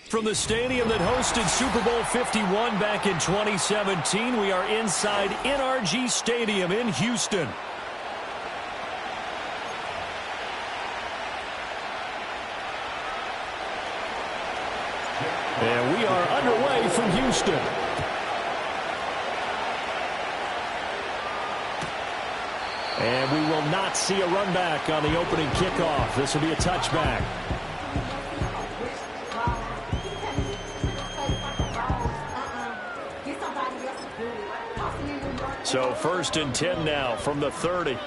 From the stadium that hosted Super Bowl 51 back in 2017, we are inside NRG Stadium in Houston. And we are underway from Houston. And we will not see a run back on the opening kickoff. This will be a touchback. So 1st and 10 now from the 30.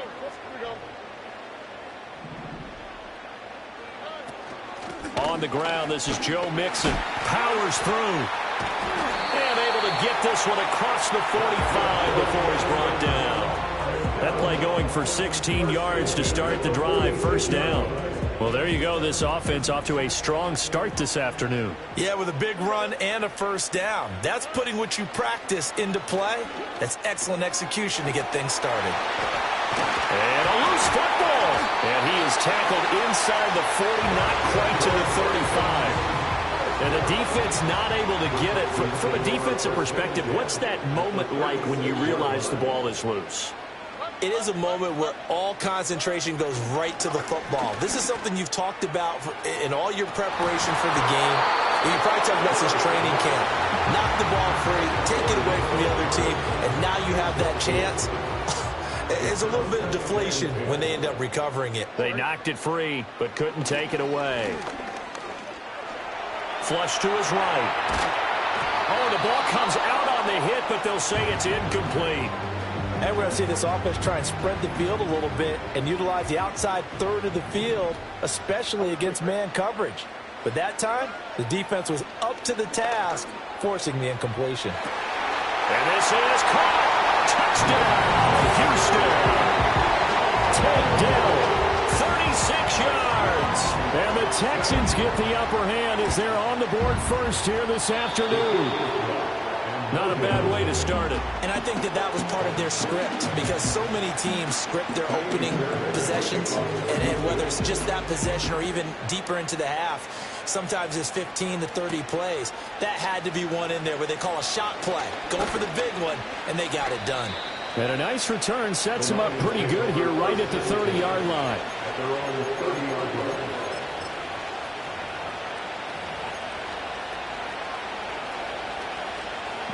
On the ground, this is Joe Mixon. Powers through. And able to get this one across the 45 before he's brought down. That play going for 16 yards to start the drive. 1st down. Well, there you go. This offense off to a strong start this afternoon. Yeah, with a big run and a 1st down. That's putting what you practice into play. That's excellent execution to get things started. And a loose football. And he is tackled inside the 40, not quite to the 35. And the defense not able to get it. From a defensive perspective, what's that moment like when you realize the ball is loose? It is a moment where all concentration goes right to the football. This is something you've talked about in all your preparation for the game. And you probably talked about since training camp. Knock the ball free, take it away from the other team, and now you have that chance. It's a little bit of deflation when they end up recovering it. They knocked it free, but couldn't take it away. Flush to his right. Oh, the ball comes out on the hit, but they'll say it's incomplete. And we're going to see this offense try and spread the field a little bit and utilize the outside third of the field, especially against man coverage. But that time, the defense was up to the task, forcing the incompletion. And this is caught. Touchdown, Houston. Takedown, 36 yards. And the Texans get the upper hand as they're on the board first here this afternoon. Not a bad way to start it. And I think that was part of their script, because so many teams script their opening possessions, and whether it's just that possession or even deeper into the half, sometimes it's 15 to 30 plays. That had to be one in there where they call a shot play. Go for the big one, and they got it done. And a nice return sets them up pretty good here right at the 30-yard line.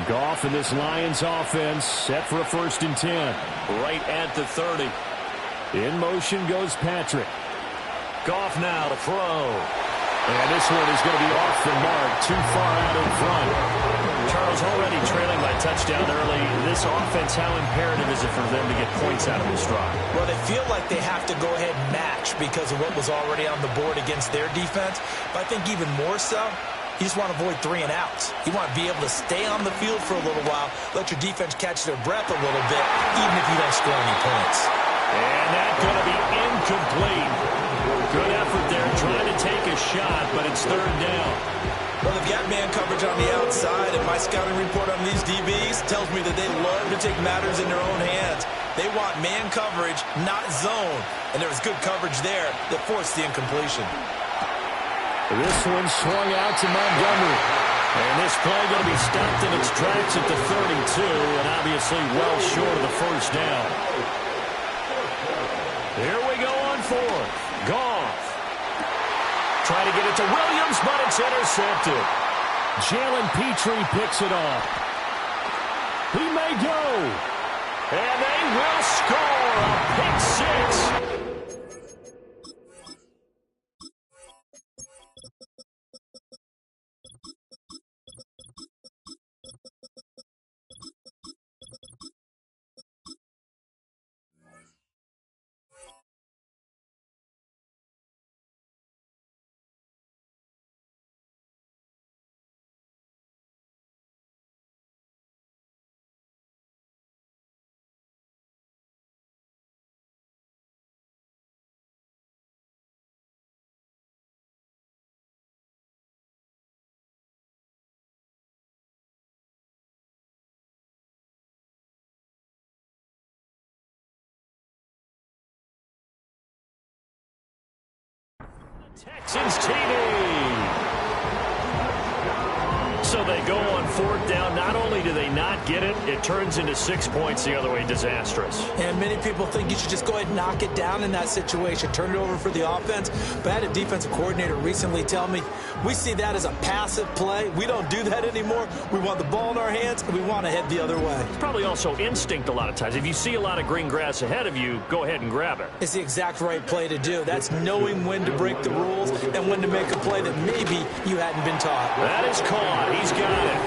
Goff and this Lions offense set for a 1st and 10. Right at the 30. In motion goes Patrick. Goff now to throw. And this one is going to be off the mark, too far out in front. Charles already trailing by touchdown early. This offense, how imperative is it for them to get points out of this drive? Well, they feel like they have to go ahead and match because of what was already on the board against their defense. But I think even more so, you just want to avoid 3 and outs. You want to be able to stay on the field for a little while, let your defense catch their breath a little bit, even if you don't score any points. And that's going to be incomplete. Good effort there, trying to take a shot, but it's 3rd down. Well, they've got man coverage on the outside, and my scouting report on these DBs tells me that they love to take matters in their own hands. They want man coverage, not zone. And there was good coverage there that forced the incompletion. This one swung out to Montgomery. And this play going to be stopped in its tracks at the 32, and obviously well short of the 1st down. Here we go on 4th. Goff. Trying to get it to Williams, but it's intercepted. Jalen Petrie picks it off. He may go. And they will score a pick 6. Texans TV. So they go on fourth down. Not only do they not get it, it turns into 6 points the other way. Disastrous. And many people think you should just go ahead and knock it down in that situation. Turn it over for the offense. But I had a defensive coordinator recently tell me, we see that as a passive play. We don't do that anymore. We want the ball in our hands, and we want to head the other way. It's probably also instinct a lot of times. If you see a lot of green grass ahead of you, go ahead and grab it. It's the exact right play to do. That's knowing when to break the rules and when to make a play that maybe you hadn't been taught. That is caught. He's got it.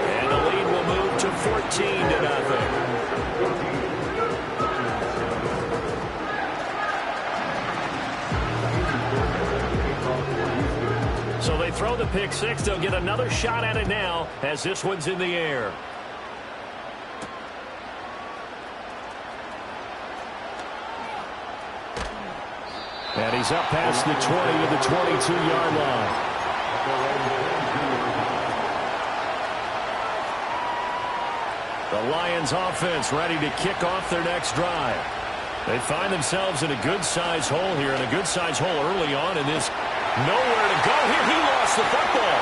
And the lead will move to 14-0. So they throw the pick six. They'll get another shot at it now as this one's in the air. And he's up past the 20 to the 22-yard line. The Lions offense ready to kick off their next drive. They find themselves in a good-sized hole here, and a good-sized hole early on in this. Nowhere to go here. He lost the football.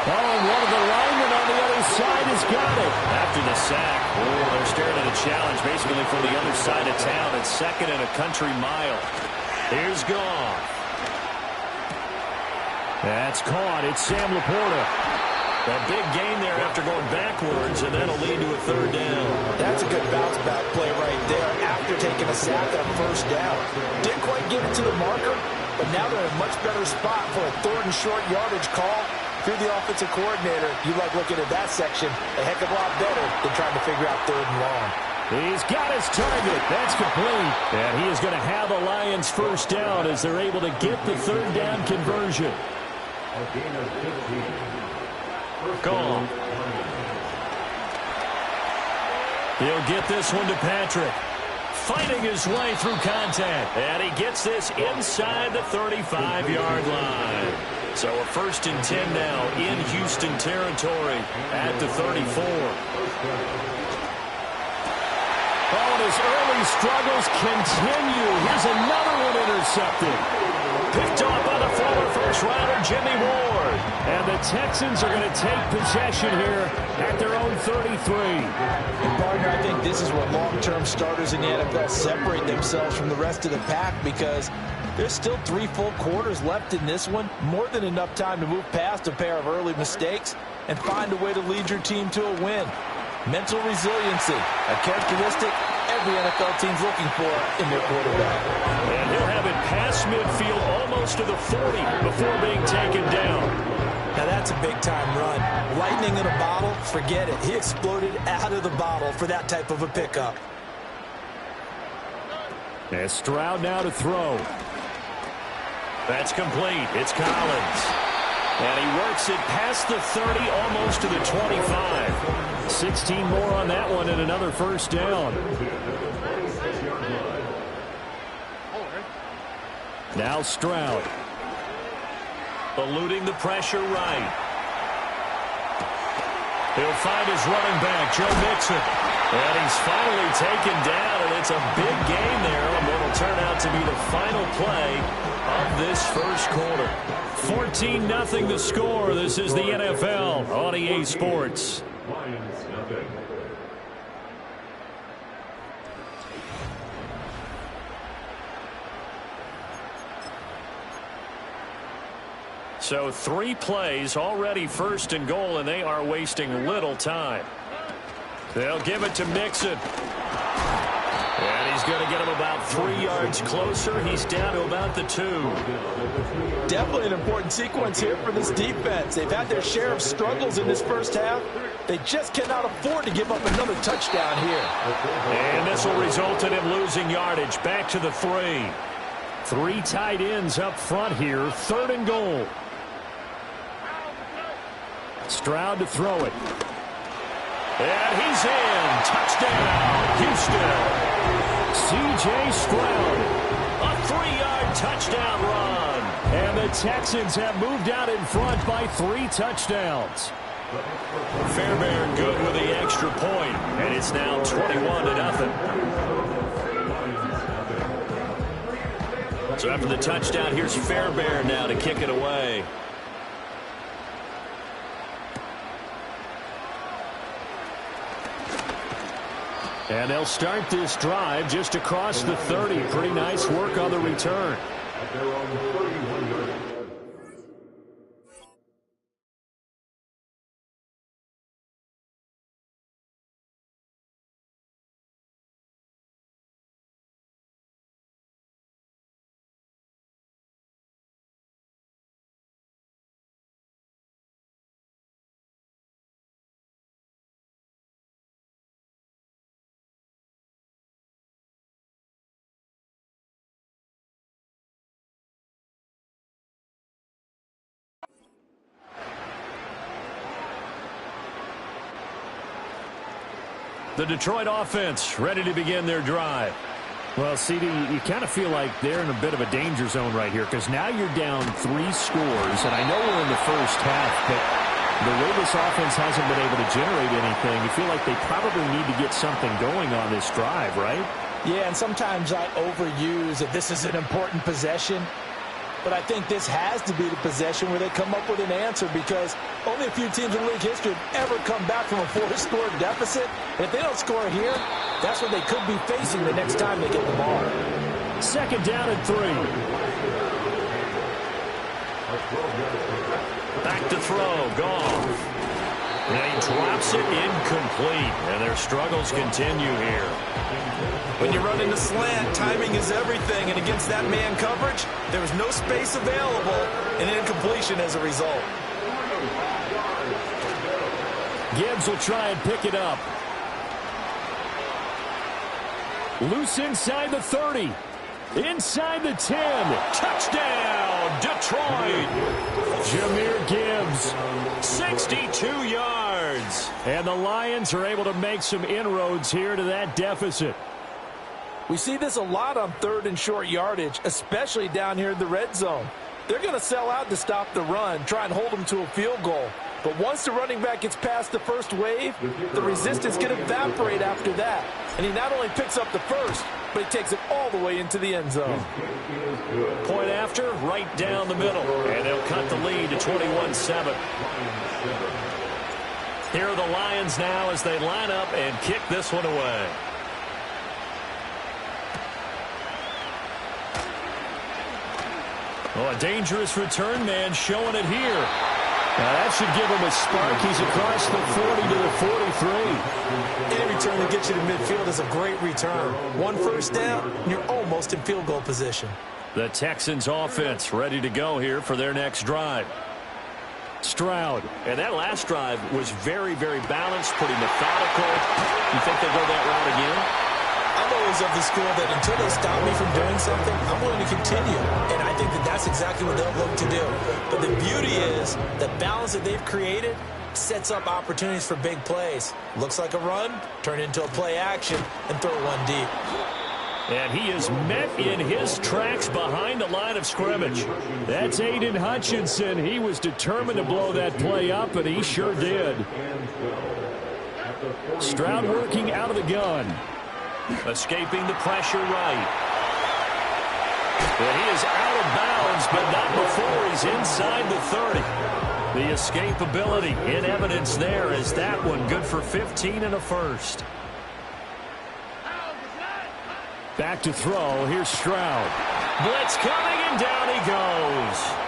Oh, and one of the linemen on the other side has got it. After the sack, they're staring at a challenge basically from the other side of town. It's second and a country mile. Here's Goff. That's caught. It's Sam Laporta. A big gain there after going backwards, and that'll lead to a third down. That's a good bounce-back play right there after taking a sack on first down. Didn't quite get it to the marker, but now they're in a much better spot for a third and short yardage call. If you're the offensive coordinator, you like looking at that section a heck of a lot better than trying to figure out third and long. He's got his target. That's complete. And he is going to have the Lions first down as they're able to get the third down conversion. Gone. He'll get this one to Patrick. Fighting his way through contact. And he gets this inside the 35-yard line. So a 1st and 10 now in Houston territory at the 34. Oh, and his early struggles continue. Here's another one intercepted. Picked off by the former first-rounder Jimmy Ward. And the Texans are going to take possession here at their own 33. And partner, I think this is where long-term starters in the NFL separate themselves from the rest of the pack, because there's still 3 full quarters left in this one. More than enough time to move past a pair of early mistakes and find a way to lead your team to a win. Mental resiliency, a characteristic every NFL team's looking for in their quarterback. And he'll have it past midfield almost to the 40 before being taken down. Now that's a big-time run. Lightning in a bottle, forget it. He exploded out of the bottle for that type of a pickup. And Stroud now to throw. That's complete. It's Collins. And he works it past the 30, almost to the 25. 16 more on that one and another first down. Now Stroud. Eluding the pressure right. He'll find his running back, Joe Mixon. And he's finally taken down, and it's a big game there on what will turn out to be the final play of this first quarter. 14-0 the score. This is the NFL on EA Sports. So 3 plays already first and goal, and they are wasting little time. They'll give it to Mixon. And he's going to get him about 3 yards closer. He's down to about the 2. Definitely an important sequence here for this defense. They've had their share of struggles in this first half. They just cannot afford to give up another touchdown here. And this will result in him losing yardage. Back to the 3. 3 tight ends up front here. 3rd and goal. Stroud to throw it. And he's in. Touchdown, Houston. C.J. Stroud. A 3-yard touchdown run. And the Texans have moved out in front by 3 touchdowns. Fairbairn good with the extra point, and it's now 21-0. So after the touchdown, here's Fairbairn now to kick it away. And they'll start this drive just across the 30. Pretty nice work on the return. The Detroit offense ready to begin their drive. Well, CD, you kind of feel like they're in a bit of a danger zone right here because now you're down 3 scores, and I know we're in the first half, but the way this offense hasn't been able to generate anything, you feel like they probably need to get something going on this drive, right? Yeah, and sometimes I overuse that this is an important possession. But I think this has to be the possession where they come up with an answer because only a few teams in league history have ever come back from a 4-score deficit. And if they don't score here, that's what they could be facing the next time they get the ball. 2nd down and 3. Back to throw. Goff. And he drops it incomplete. And their struggles continue here. When you run into slant, timing is everything. And against that man coverage, there was no space available and incompletion as a result. Gibbs will try and pick it up. Loose inside the 30. Inside the 10. Touchdown, Detroit. Jahmyr Gibbs, 62 yards. And the Lions are able to make some inroads here to that deficit. We see this a lot on 3rd and short yardage, especially down here in the red zone. They're going to sell out to stop the run, try and hold them to a field goal. But once the running back gets past the first wave, the resistance can evaporate after that. And he not only picks up the first, but he takes it all the way into the end zone. Point after, right down the middle. And they'll cut the lead to 21-7. Here are the Lions now as they line up and kick this one away. Oh, a dangerous return man showing it here. Now that should give him a spark. He's across the 40 to the 43. Any return that gets you to midfield is a great return. 1 first down, and you're almost in field goal position. The Texans offense ready to go here for their next drive. Stroud. And that last drive was very, very balanced, pretty methodical. You think they'll go that route again? I'm always of the school that until they stop me from doing something, I'm willing to continue. And I think that that's exactly what they'll look to do. But the beauty is the balance that they've created sets up opportunities for big plays. Looks like a run, turn into a play action, and throw one deep. And he is met in his tracks behind the line of scrimmage. That's Aiden Hutchinson. He was determined to blow that play up, and he sure did. Stroud working out of the gun. Escaping the pressure right. And he is out of bounds, but not before he's inside the 30. The escapability in evidence there as that one good for 15 and a first. Back to throw. Here's Stroud. Blitz coming, and down he goes.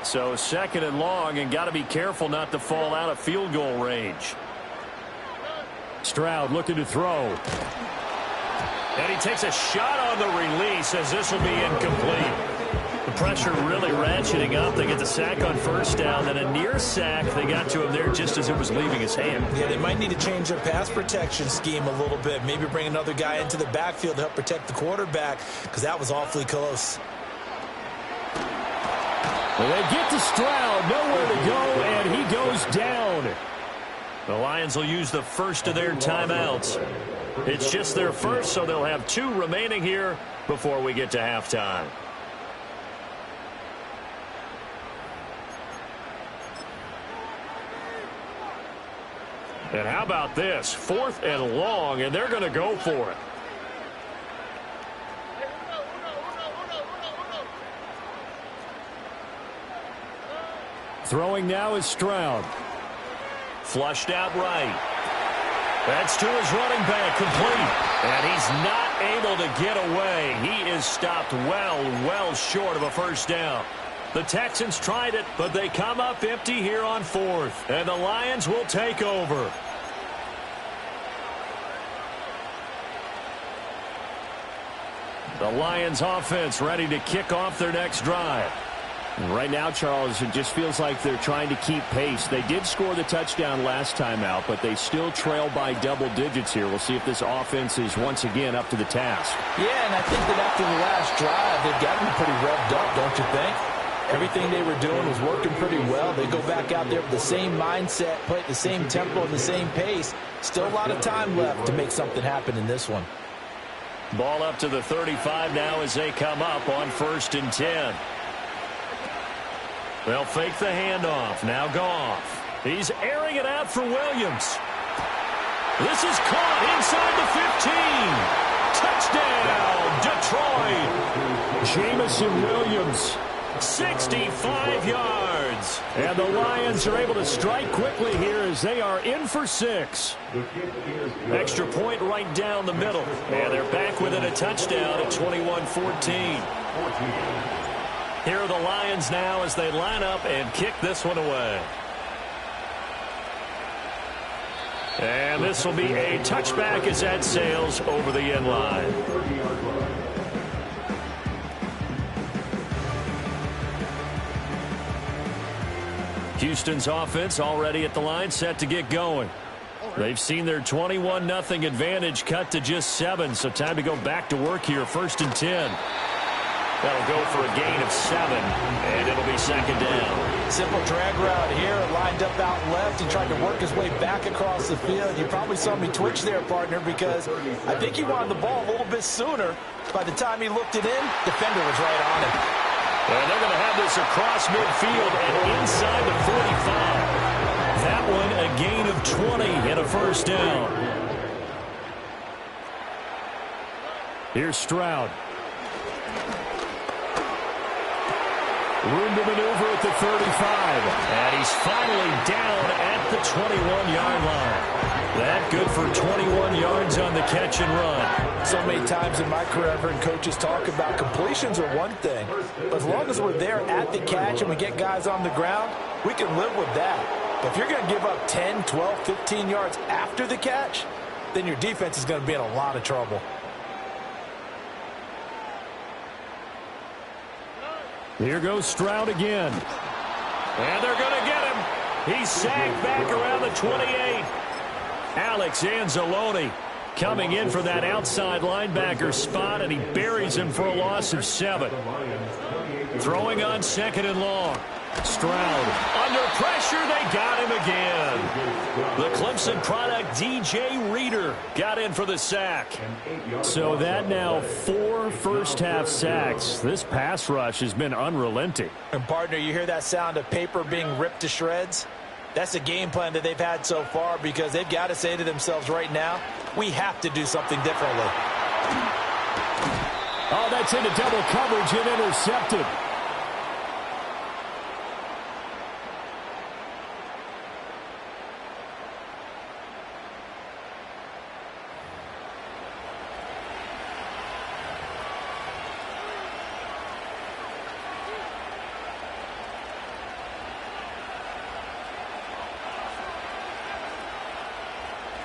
So 2nd and long, and got to be careful not to fall out of field goal range. Stroud looking to throw. And he takes a shot on the release as this will be incomplete. The pressure really ratcheting up. They get the sack on first down, then a near sack. They got to him there just as it was leaving his hand. Yeah, they might need to change their pass protection scheme a little bit. Maybe bring another guy into the backfield to help protect the quarterback because that was awfully close. Well, they get to Stroud, nowhere to go, and he goes down. The Lions will use the first of their timeouts. It's just their first, so they'll have 2 remaining here before we get to halftime. And how about this? 4th and long, and they're going to go for it. Throwing now is Stroud. Flushed out right. That's to his running back, complete. And he's not able to get away. He is stopped well short of a first down. The Texans tried it, but they come up empty here on fourth. And the Lions will take over. The Lions offense ready to kick off their next drive. Right now, Charles, it just feels like they're trying to keep pace. They did score the touchdown last time out, but they still trail by double digits here. We'll see if this offense is once again up to the task. Yeah, and I think that after the last drive, they've got to be pretty revved up, don't you think? Everything they were doing was working pretty well. They go back out there with the same mindset, play at the same tempo and the same pace. Still a lot of time left to make something happen in this one. Ball up to the 35 now as they come up on 1st and 10. They'll fake the handoff. Now Goff. He's airing it out for Williams. This is caught inside the 15. Touchdown, Detroit. Jamison Williams, 65 yards. And the Lions are able to strike quickly here as they are in for 6. Extra point right down the middle. And they're back within a touchdown at 21-14. Here are the Lions now as they line up and kick this one away. And this will be a touchback as that sails over the end line. Houston's offense already at the line, set to get going. They've seen their 21-0 advantage cut to just 7, so time to go back to work here, 1st and 10. That'll go for a gain of 7, and it'll be 2nd down. Simple drag route here, lined up out left and tried to work his way back across the field. You probably saw me twitch there, partner, because I think he wanted the ball a little bit sooner. By the time he looked it in, defender was right on him. And they're going to have this across midfield and inside the 45. That one a gain of 20 and a 1st down. Here's Stroud. Room to maneuver at the 35. And he's finally down at the 21-yard line. That good for 21 yards on the catch and run. So many times in my career, I've heard coaches talk about completions are one thing. But as long as we're there at the catch and we get guys on the ground, we can live with that. But if you're going to give up 10, 12, 15 yards after the catch, then your defense is going to be in a lot of trouble. Here goes Stroud again. And they're going to get him. He's sagged back around the 28. Alex Anzalone coming in for that outside linebacker spot, and he buries him for a loss of 7. Throwing on 2nd and long. Stroud under pressure. They got him again. The Clemson product, DJ Reader, got in for the sack. So that now 4 first-half sacks. This pass rush has been unrelenting. And, partner, you hear that sound of paper being ripped to shreds? That's the game plan that they've had so far, because they've got to say to themselves right now, we have to do something differently. Oh, that's into double coverage and intercepted.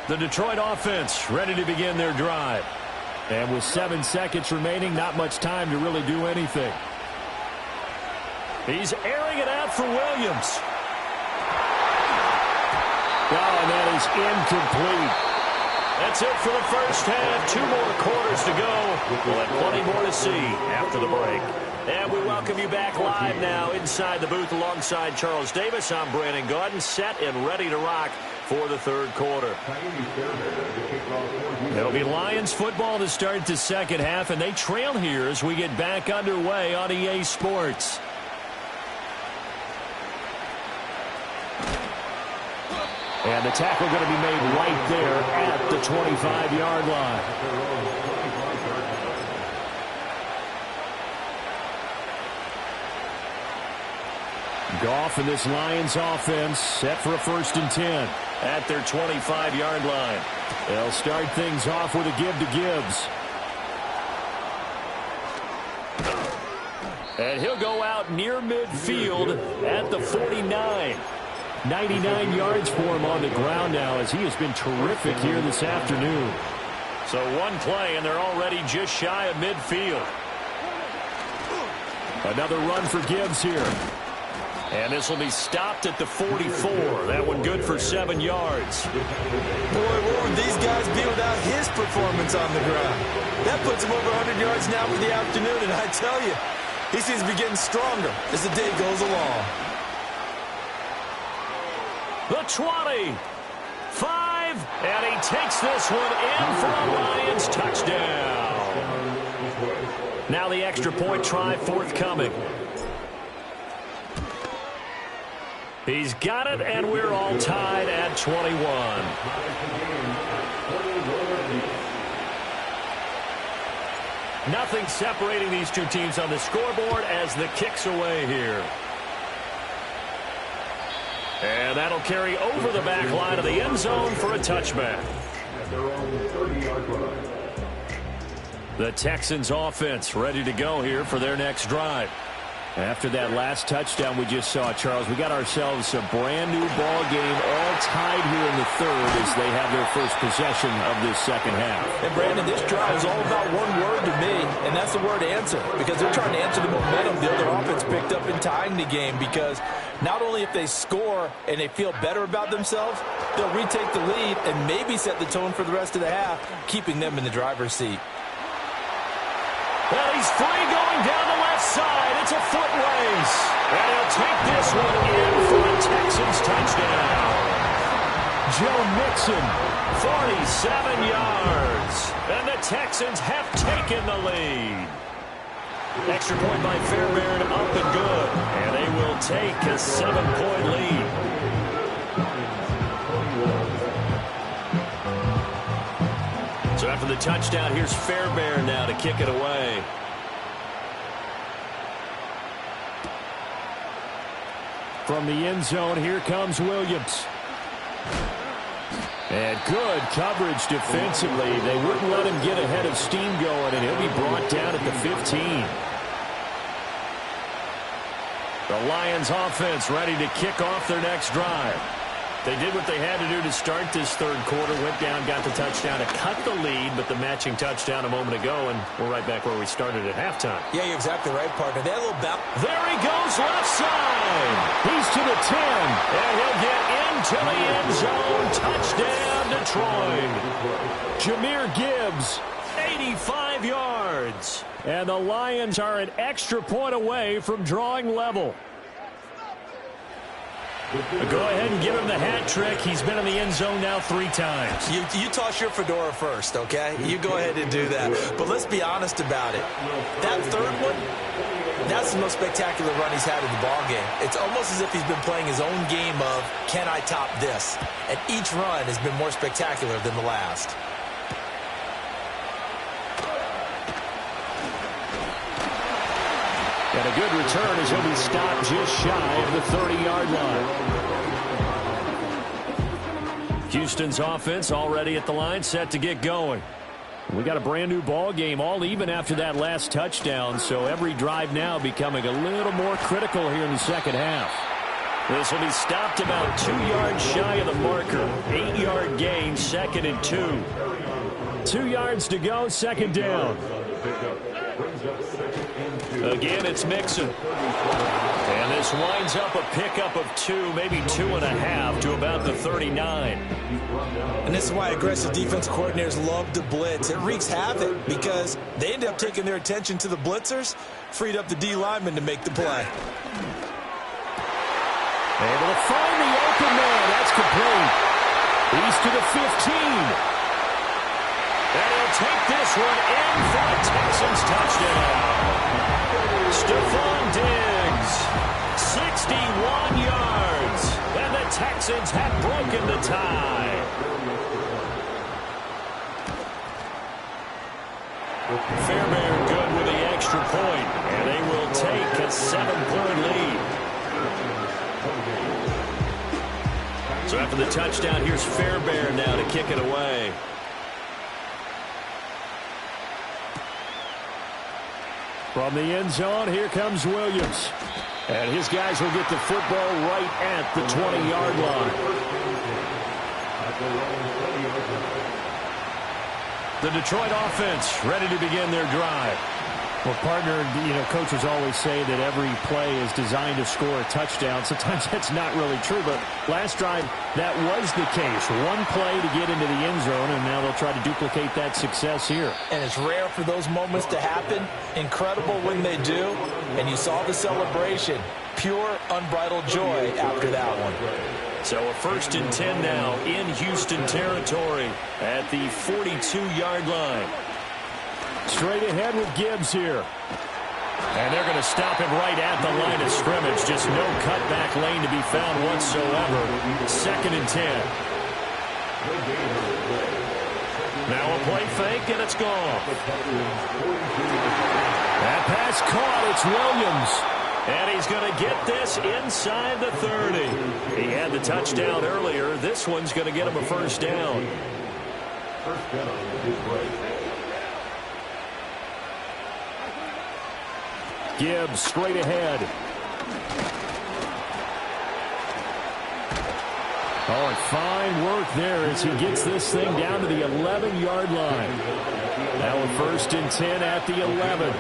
The Detroit offense ready to begin their drive. And with 7 seconds remaining, not much time to really do anything. He's airing it out for Williams. Oh, and that is incomplete. That's it for the first half. 2 more quarters to go. We'll have plenty more to see after the break. And we welcome you back live now inside the booth alongside Charles Davis. I'm Brandon Gaudin, set and ready to rock for the 3rd quarter. It'll be Lions football to start the 2nd half, and they trail here as we get back underway on EA Sports. And the tackle going to be made right there at the 25-yard line. Goff and this Lions offense set for a 1st and 10 at their 25-yard line. They'll start things off with a give to Gibbs. And he'll go out near midfield at the 49. 99 yards for him on the ground now as he has been terrific here this afternoon. So one play, and they're already just shy of midfield. Another run for Gibbs here. And this will be stopped at the 44. That one good for 7 yards. Boy, what would these guys be without his performance on the ground? That puts him over 100 yards now for the afternoon, and I tell you, he seems to be getting stronger as the day goes along. The 20. 5. And he takes this one in for a Lions touchdown. Now the extra point try forthcoming. He's got it, and we're all tied at 21. Nothing separating these two teams on the scoreboard as the kick's away here. And that'll carry over the back line of the end zone for a touchback. The Texans offense ready to go here for their next drive. After that last touchdown we just saw, Charles, we got ourselves a brand-new ball game all tied here in the third as they have their first possession of this second half. And, Brandon, this drive is all about one word to me, and that's the word answer, because they're trying to answer the momentum the other offense picked up in tying the game, because not only if they score and they feel better about themselves, they'll retake the lead and maybe set the tone for the rest of the half, keeping them in the driver's seat. Well, he's free going down the left side. It's a foot race. And he'll take this one in for a Texans touchdown. Joe Mixon, 47 yards. And the Texans have taken the lead. Extra point by Fairbairn, up and good. And they will take a 7-point lead. So after the touchdown, here's Fairbairn now to kick it away. From the end zone, here comes Williams. And good coverage defensively. They wouldn't let him get ahead of steam going, and he'll be brought down at the 15. The Lions offense ready to kick off their next drive. They did what they had to do to start this third quarter, went down, got the touchdown to cut the lead, but the matching touchdown a moment ago, and we're right back where we started at halftime. Yeah, you're exactly right, partner. They had a little bounce. There he goes, left side. He's to the 10. And he'll get into the end zone. Touchdown, Detroit. Jahmyr Gibbs, 85 yards. and the Lions are an extra point away from drawing level. Go ahead and give him the hat trick. He's been in the end zone now 3 times. You toss your fedora first, okay? You go ahead and do that. But let's be honest about it. That third one, that's the most spectacular run he's had in the ballgame. It's almost as if he's been playing his own game of, can I top this? And each run has been more spectacular than the last. And a good return as he'll be stopped just shy of the 30-yard line. Houston's offense already at the line, set to get going. We got a brand new ball game, all even after that last touchdown, so every drive now becoming a little more critical here in the second half. This will be stopped about 2 yards shy of the marker. 8-yard gain, 2nd and 2. 2 yards to go, second down. Again, it's Mixon. And this winds up a pickup of 2, maybe 2.5 to about the 39. And this is why aggressive defense coordinators love to blitz. It wreaks havoc because they end up taking their attention to the blitzers, freed up the D lineman to make the play. Able to find the open man. That's complete. He's to the 15. And he'll take this one in for a Texans touchdown. Stephon Diggs, 61 yards. And the Texans have broken the tie. Fairbairn good with the extra point. And they will take a 7-point lead. So after the touchdown, here's Fairbairn now to kick it away. From the end zone, here comes Williams. And his guys will get the football right at the 20-yard line. The Detroit offense ready to begin their drive. Well, partner, coaches always say that every play is designed to score a touchdown. Sometimes that's not really true, but last drive, that was the case. One play to get into the end zone, and now they'll try to duplicate that success here. And it's rare for those moments to happen. Incredible when they do. And you saw the celebration. Pure, unbridled joy after that one. So a 1st and 10 now in Houston territory at the 42-yard line. Straight ahead with Gibbs here. And they're going to stop him right at the line of scrimmage. Just no cutback lane to be found whatsoever. 2nd and 10. Now a play fake, and it's gone. That pass caught. It's Williams. And he's going to get this inside the 30. He had the touchdown earlier. This one's going to get him a 1st down. Gibbs straight ahead. Oh, and fine work there as he gets this thing down to the 11-yard line. Now a 1st and 10 at the 11.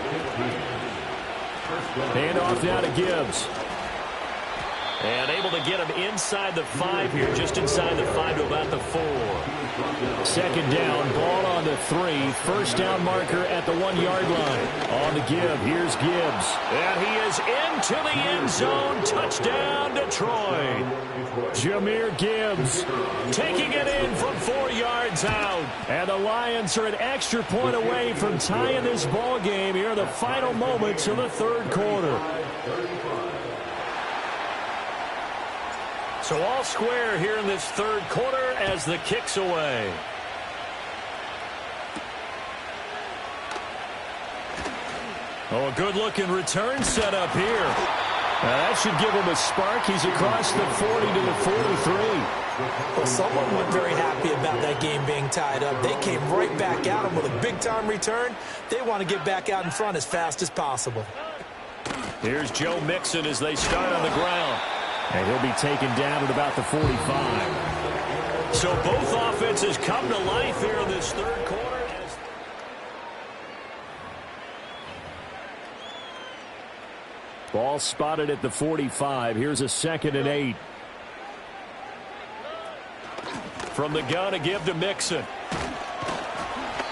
Hand off now to Gibbs. And able to get him inside the 5 here, just inside the 5 to about the 4. 2nd down, ball on the 3. 1st down marker at the 1-yard line. On the give, here's Gibbs. And he is into the end zone. Touchdown, Detroit. Jahmyr Gibbs taking it in from 4 yards out. And the Lions are an extra point away from tying this ball game here in the final moments of the 3rd quarter. So all square here in this 3rd quarter as the kick's away. Oh, a good-looking return set up here. That should give him a spark. He's across the 40 to the 43. Well, someone wasn't very happy about that game being tied up. They came right back at him with a big-time return. They want to get back out in front as fast as possible. Here's Joe Mixon as they start on the ground. And he'll be taken down at about the 45. So both offenses come to life here in this 3rd quarter. Ball spotted at the 45. Here's a 2nd and 8. From the gun, a give to Mixon.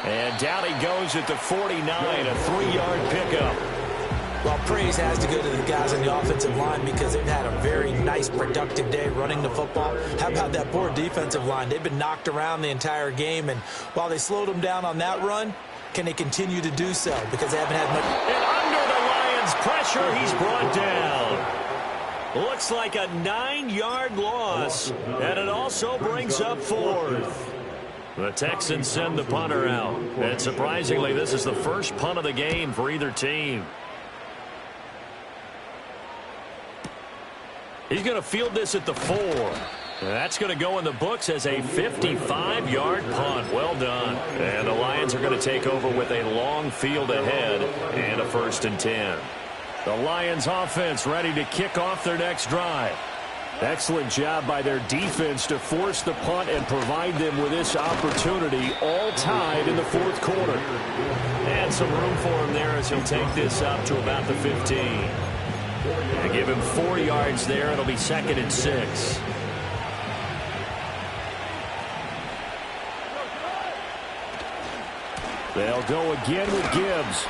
And down he goes at the 49, a 3-yard pickup. Well, praise has to go to the guys on the offensive line because they've had a very nice, productive day running the football. How about that poor defensive line? They've been knocked around the entire game, and while they slowed them down on that run, can they continue to do so? Because they haven't had much. And under the Lions' pressure, he's brought down. Looks like a 9-yard loss, and it also brings up 4th. The Texans send the punter out. And surprisingly, this is the first punt of the game for either team. He's going to field this at the 4. That's going to go in the books as a 55-yard punt. Well done. And the Lions are going to take over with a long field ahead and a 1st and 10. The Lions offense ready to kick off their next drive. Excellent job by their defense to force the punt and provide them with this opportunity, all tied in the 4th quarter. And some room for him there as he'll take this up to about the 15. And give him 4 yards there. It'll be 2nd and 6. They'll go again with Gibbs.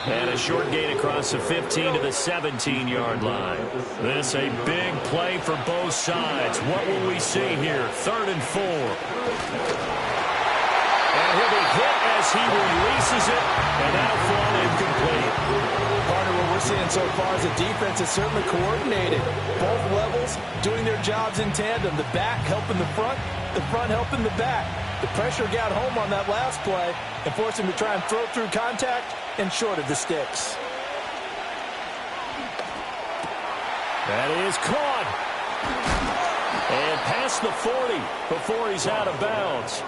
And a short gain across the 15 to the 17-yard line. This a big play for both sides. What will we see here? 3rd and 4. And he'll be hit as he releases it. And that'll fall incomplete. Part of what we're seeing so far is the defense is certainly coordinated. Both levels doing their jobs in tandem. The back helping the front helping the back. The pressure got home on that last play and forced him to try and throw through contact and short of the sticks. That is caught. And past the 40 before he's out of bounds.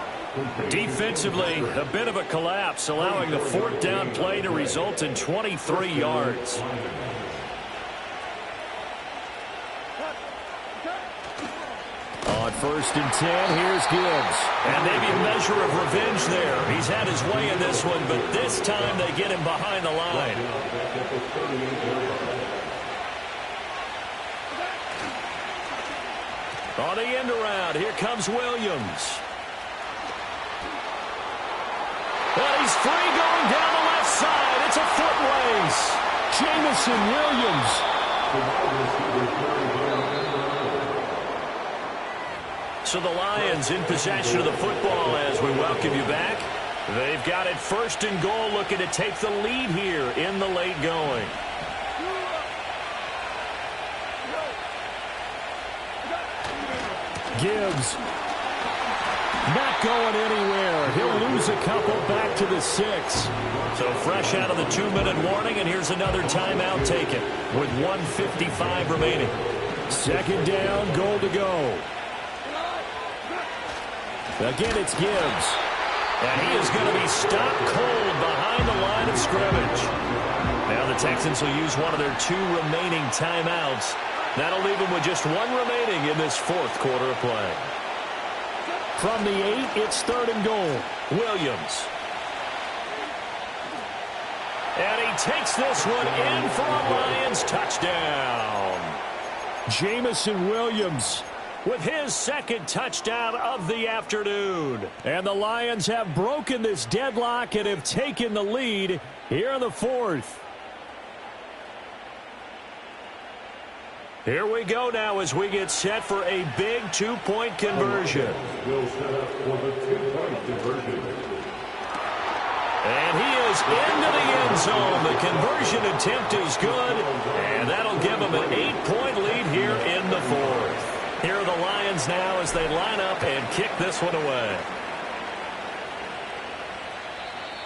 Defensively, a bit of a collapse, allowing the fourth down play to result in 23 yards. On 1st and 10, here's Gibbs. And maybe a measure of revenge there. He's had his way in this one, but this time they get him behind the line. On the end around, here comes Williams. And he's free going down the left side. It's a foot race. Jamison Williams. So the Lions in possession of the football as we welcome you back. They've got it 1st and goal, looking to take the lead here in the late going. Gibbs not going anywhere. He'll lose a couple back to the 6. So fresh out of the 2-minute warning, and here's another timeout taken with 1:55 remaining. 2nd down, goal to go. Again, it's Gibbs. And he is going to be stopped cold behind the line of scrimmage. Now the Texans will use one of their 2 remaining timeouts. That'll leave them with just 1 remaining in this 4th quarter of play. From the 8, it's 3rd and goal. Williams. And he takes this one in for a Lions touchdown. Jamison Williams with his 2nd touchdown of the afternoon. And the Lions have broken this deadlock and have taken the lead here in the 4th. Here we go now as we get set for a big 2-point conversion. And he is into the end zone. The conversion attempt is good, and that'll give him an 8-point lead here in the 4th. Here are the Lions now as they line up and kick this one away.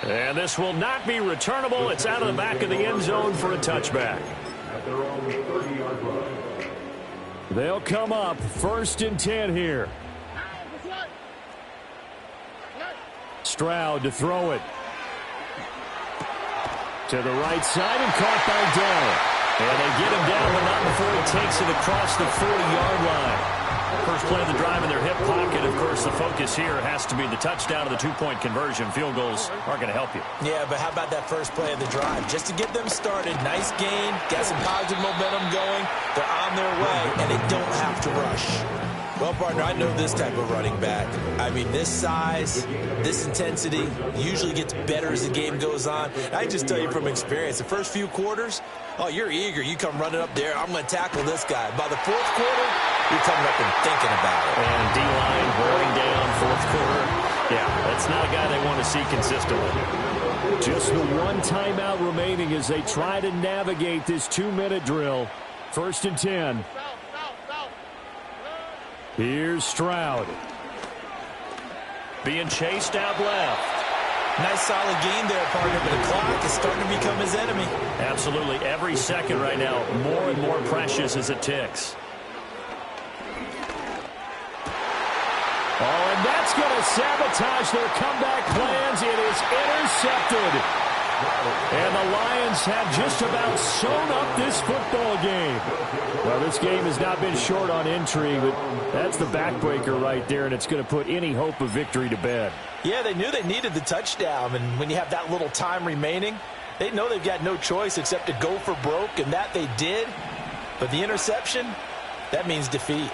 And this will not be returnable. It's out of the back of the end zone for a touchback. They'll come up 1st and 10 here. Stroud to throw it. To the right side and caught by Dell. And they get him down, but not before he takes it across the 40-yard line. First play of the drive in their hip pocket. Of course, the focus here has to be the touchdown of the 2-point conversion. Field goals aren't going to help you. Yeah, but how about that first play of the drive? Just to get them started, nice gain, got some positive momentum going. They're on their way, and they don't have to rush. Well, partner, I know this type of running back. I mean, this size, this intensity usually gets better as the game goes on. I just tell you from experience, the first few quarters, oh, you're eager. You come running up there, I'm going to tackle this guy. By the 4th quarter, you're coming up and thinking about it. And D-line wearing down 4th quarter. Yeah, that's not a guy they want to see consistently. Just the 1 timeout remaining as they try to navigate this 2-minute drill. 1st and 10. Here's Stroud. Being chased out left. Nice solid gain there, partner, but the clock is starting to become his enemy. Absolutely. Every second right now, more and more precious as it ticks. Oh, and that's going to sabotage their comeback plans. It is intercepted. And the Lions have just about sewn up this football game. Well, this game has not been short on intrigue, but that's the backbreaker right there, and it's going to put any hope of victory to bed. Yeah, they knew they needed the touchdown, and when you have that little time remaining, they know they've got no choice except to go for broke, and that they did. But the interception, that means defeat.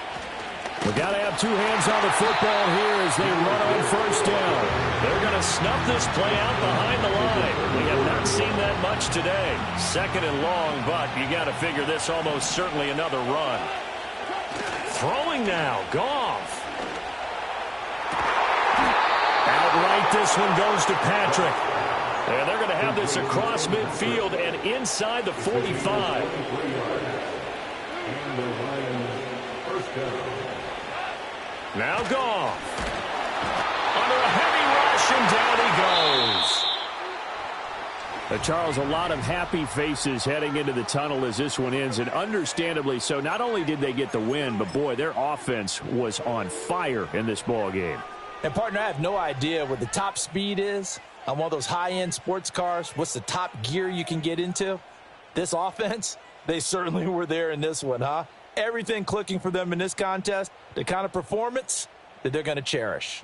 We got to have 2 hands on the football here as they run on 1st down. They're going to snuff this play out behind the line. We have not seen that much today. 2nd and long, but you got to figure this almost certainly another run. Throwing now, Goff. Outright, this one goes to Patrick. And they're going to have this across midfield and inside the 45. Now Goff. Under a heavy rush, and down he goes. Charles, a lot of happy faces heading into the tunnel as this one ends, and understandably so. Not only did they get the win, but, boy, their offense was on fire in this ball game. And, partner, I have no idea what the top speed is on one of those high-end sports cars. What's the top gear you can get into? This offense, they certainly were there in this one, huh? Everything clicking for them in this contest, the kind of performance that they're going to cherish.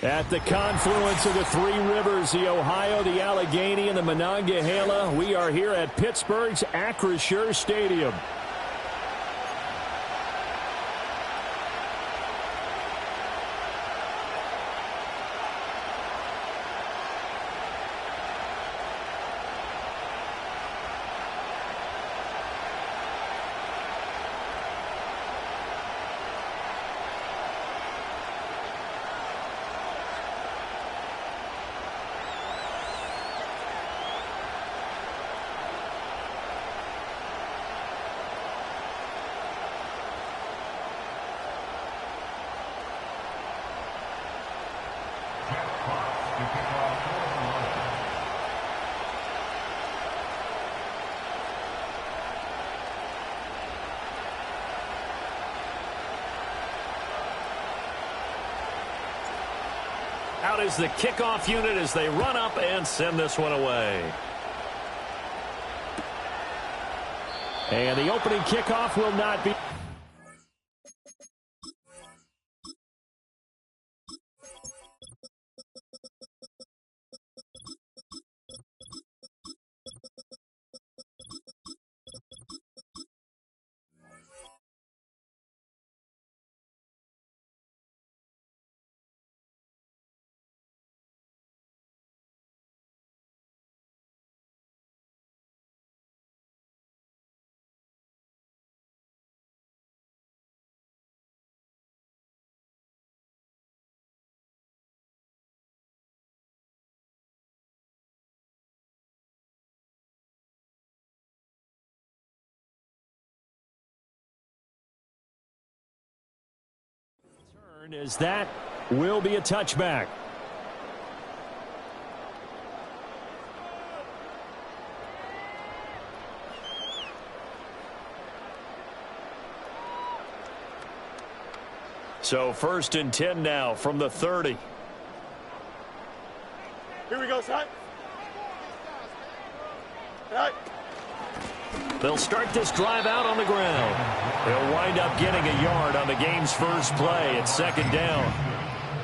At the confluence of the three rivers, the Ohio, the Allegheny, and the Monongahela, we are here at Pittsburgh's Acrisure Stadium. Out is the kickoff unit as they run up and send this one away. And the opening kickoff will not be... As that will be a touchback. So 1st and 10 now from the 30. Here we go, son. Right. They'll start this drive out on the ground. They'll wind up getting a yard on the game's first play. It's 2nd down.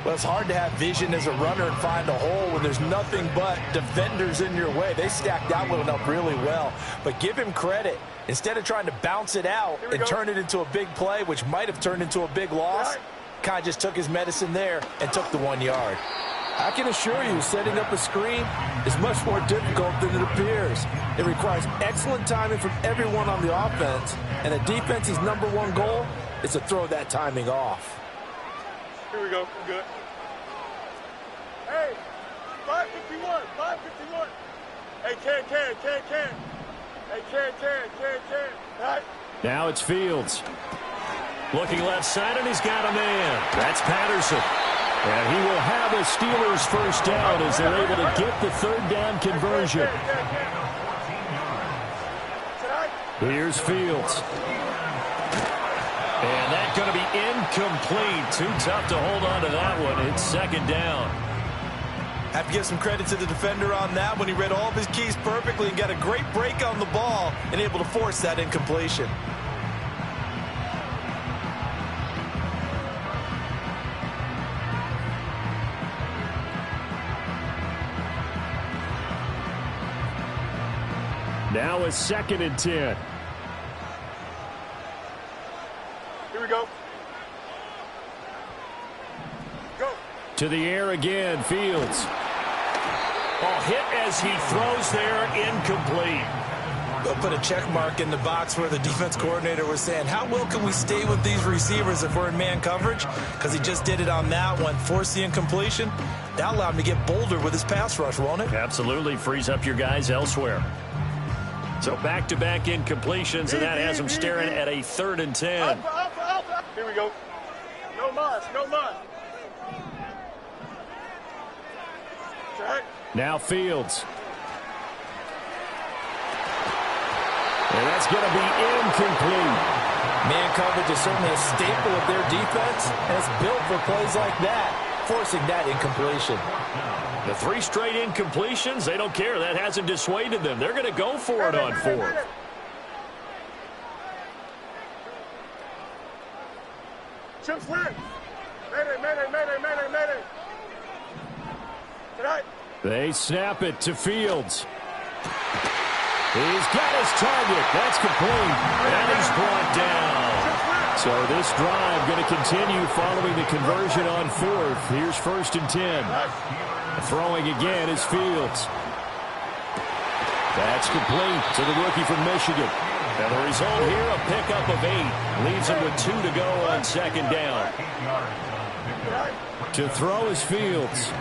Well, it's hard to have vision as a runner and find a hole when there's nothing but defenders in your way. They stacked that one up really well. But give him credit. Instead of trying to bounce it out and turn it into a big play, which might have turned into a big loss, kind of just took his medicine there and took the 1 yard. I can assure you, setting up a screen is much more difficult than it appears. It requires excellent timing from everyone on the offense, and the defense's #1 goal is to throw that timing off. Here we go. Good. Hey, 551, 551. Hey, Ken. Hey, Ken. All right. Now it's Fields. Looking left side, and he's got a man. That's Patterson. And he will have a Steelers first down as they're able to get the third down conversion. Here's Fields. And that's going to be incomplete. Too tough to hold on to that one. It's second down. Have to give some credit to the defender on that one. He read all of his keys perfectly and got a great break on the ball and able to force that incompletion. Now a 2nd and 10. Here we go. Go. To the air again, Fields. Oh, hit as he throws there, incomplete. They'll put a check mark in the box where the defense coordinator was saying, how well can we stay with these receivers if we're in man coverage? Because he just did it on that one, forced the incompletion. That allowed him to get bolder with his pass rush, won't it? Absolutely frees up your guys elsewhere. So back-to-back incompletions, and that has him staring at a 3rd and 10. Here we go. No mas. Right. Now Fields. And that's going to be incomplete. Man coverage is certainly a staple of their defense, and it's built for plays like that, forcing that incompletion. The 3 straight incompletions, they don't care. That hasn't dissuaded them. They're going to go for it on 4th. Chips lit. Mayday. Tonight. They snap it to Fields. He's got his target. That's complete. And he's brought down. So this drive going to continue following the conversion on 4th. Here's 1st and 10. Throwing again is Fields. That's complete to the rookie from Michigan. And the result here, a pickup of 8. Leaves him with 2 to go on 2nd down. To throw is Fields.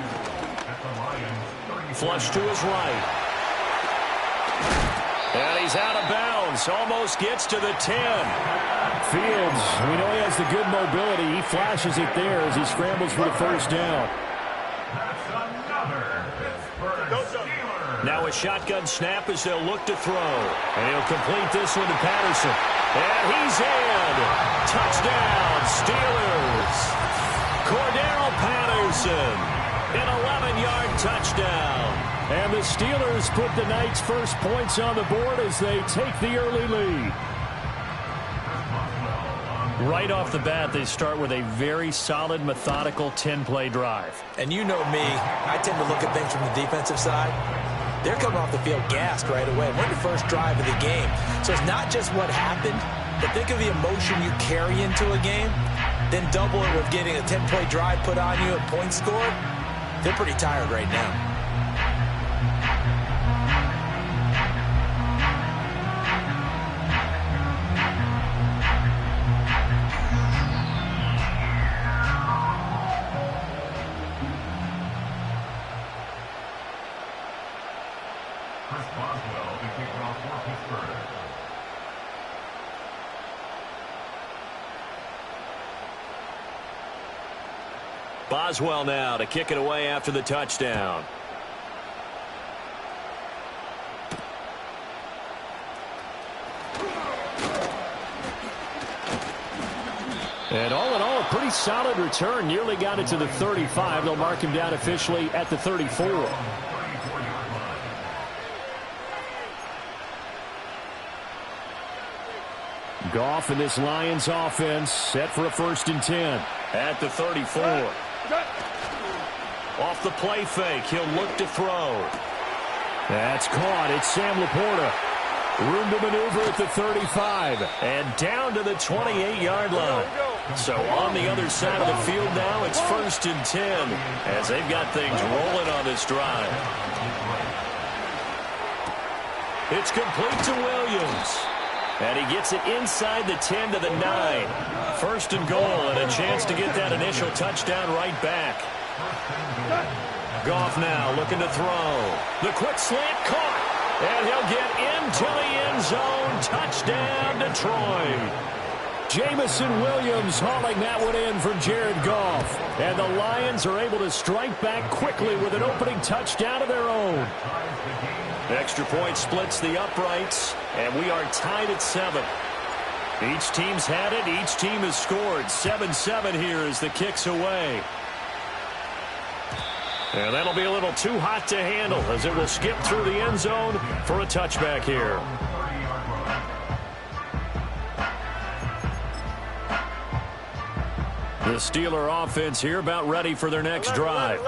Flush to his right. And he's out of bounds. Almost gets to the 10. Fields, we know he has the good mobility. He flashes it there as he scrambles for the first down. Now a shotgun snap as they'll look to throw. And he'll complete this one to Patterson. And he's in. Touchdown, Steelers. Cordero Patterson. An 11-yard touchdown. And the Steelers put the Knights' first points on the board as they take the early lead. Right off the bat, they start with a very solid, methodical 10-play drive. And you know me, I tend to look at things from the defensive side. They're coming off the field gassed right away. We're in the first drive of the game. So it's not just what happened, but think of the emotion you carry into a game, then double it with getting a 10-play drive put on you and points scored. They're pretty tired right now. Boswell now to kick it away after the touchdown. And all in all, a pretty solid return. Nearly got it to the 35. They'll mark him down officially at the 34. Goff and this Lions offense set for a 1st and 10 at the 34. Off the play fake, he'll look to throw. That's caught. It's Sam Laporta. Room to maneuver at the 35 and down to the 28-yard line. So on the other side of the field now, it's 1st and 10 as they've got things rolling on this drive. It's complete to Williams. And he gets it inside the 10 to the 9. 1st and goal and a chance to get that initial touchdown right back. Goff now looking to throw. The quick slant caught. And he'll get into the end zone. Touchdown, Detroit. Jamison Williams hauling that one in for Jared Goff. And the Lions are able to strike back quickly with an opening touchdown of their own. Extra point splits the uprights, and we are tied at 7. Each team's had it. Each team has scored. 7-7 here as the kick's away. And that'll be a little too hot to handle as it will skip through the end zone for a touchback here. The Steeler offense here about ready for their next drive.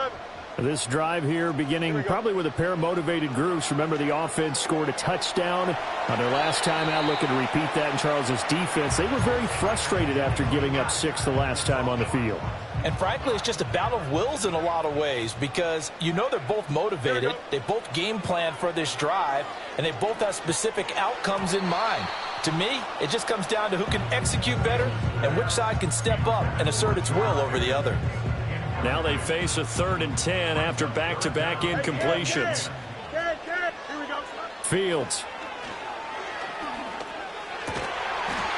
This drive here beginning probably with a pair of motivated groups. Remember, the offense scored a touchdown on their last time out, looking to repeat that in Charles's defense. They were very frustrated after giving up 6 the last time on the field. And frankly, it's just a battle of wills in a lot of ways because you know they're both motivated. They both game plan for this drive, and they both have specific outcomes in mind. To me, it just comes down to who can execute better and which side can step up and assert its will over the other. Now they face a 3rd and 10 after back-to-back incompletions. Fields.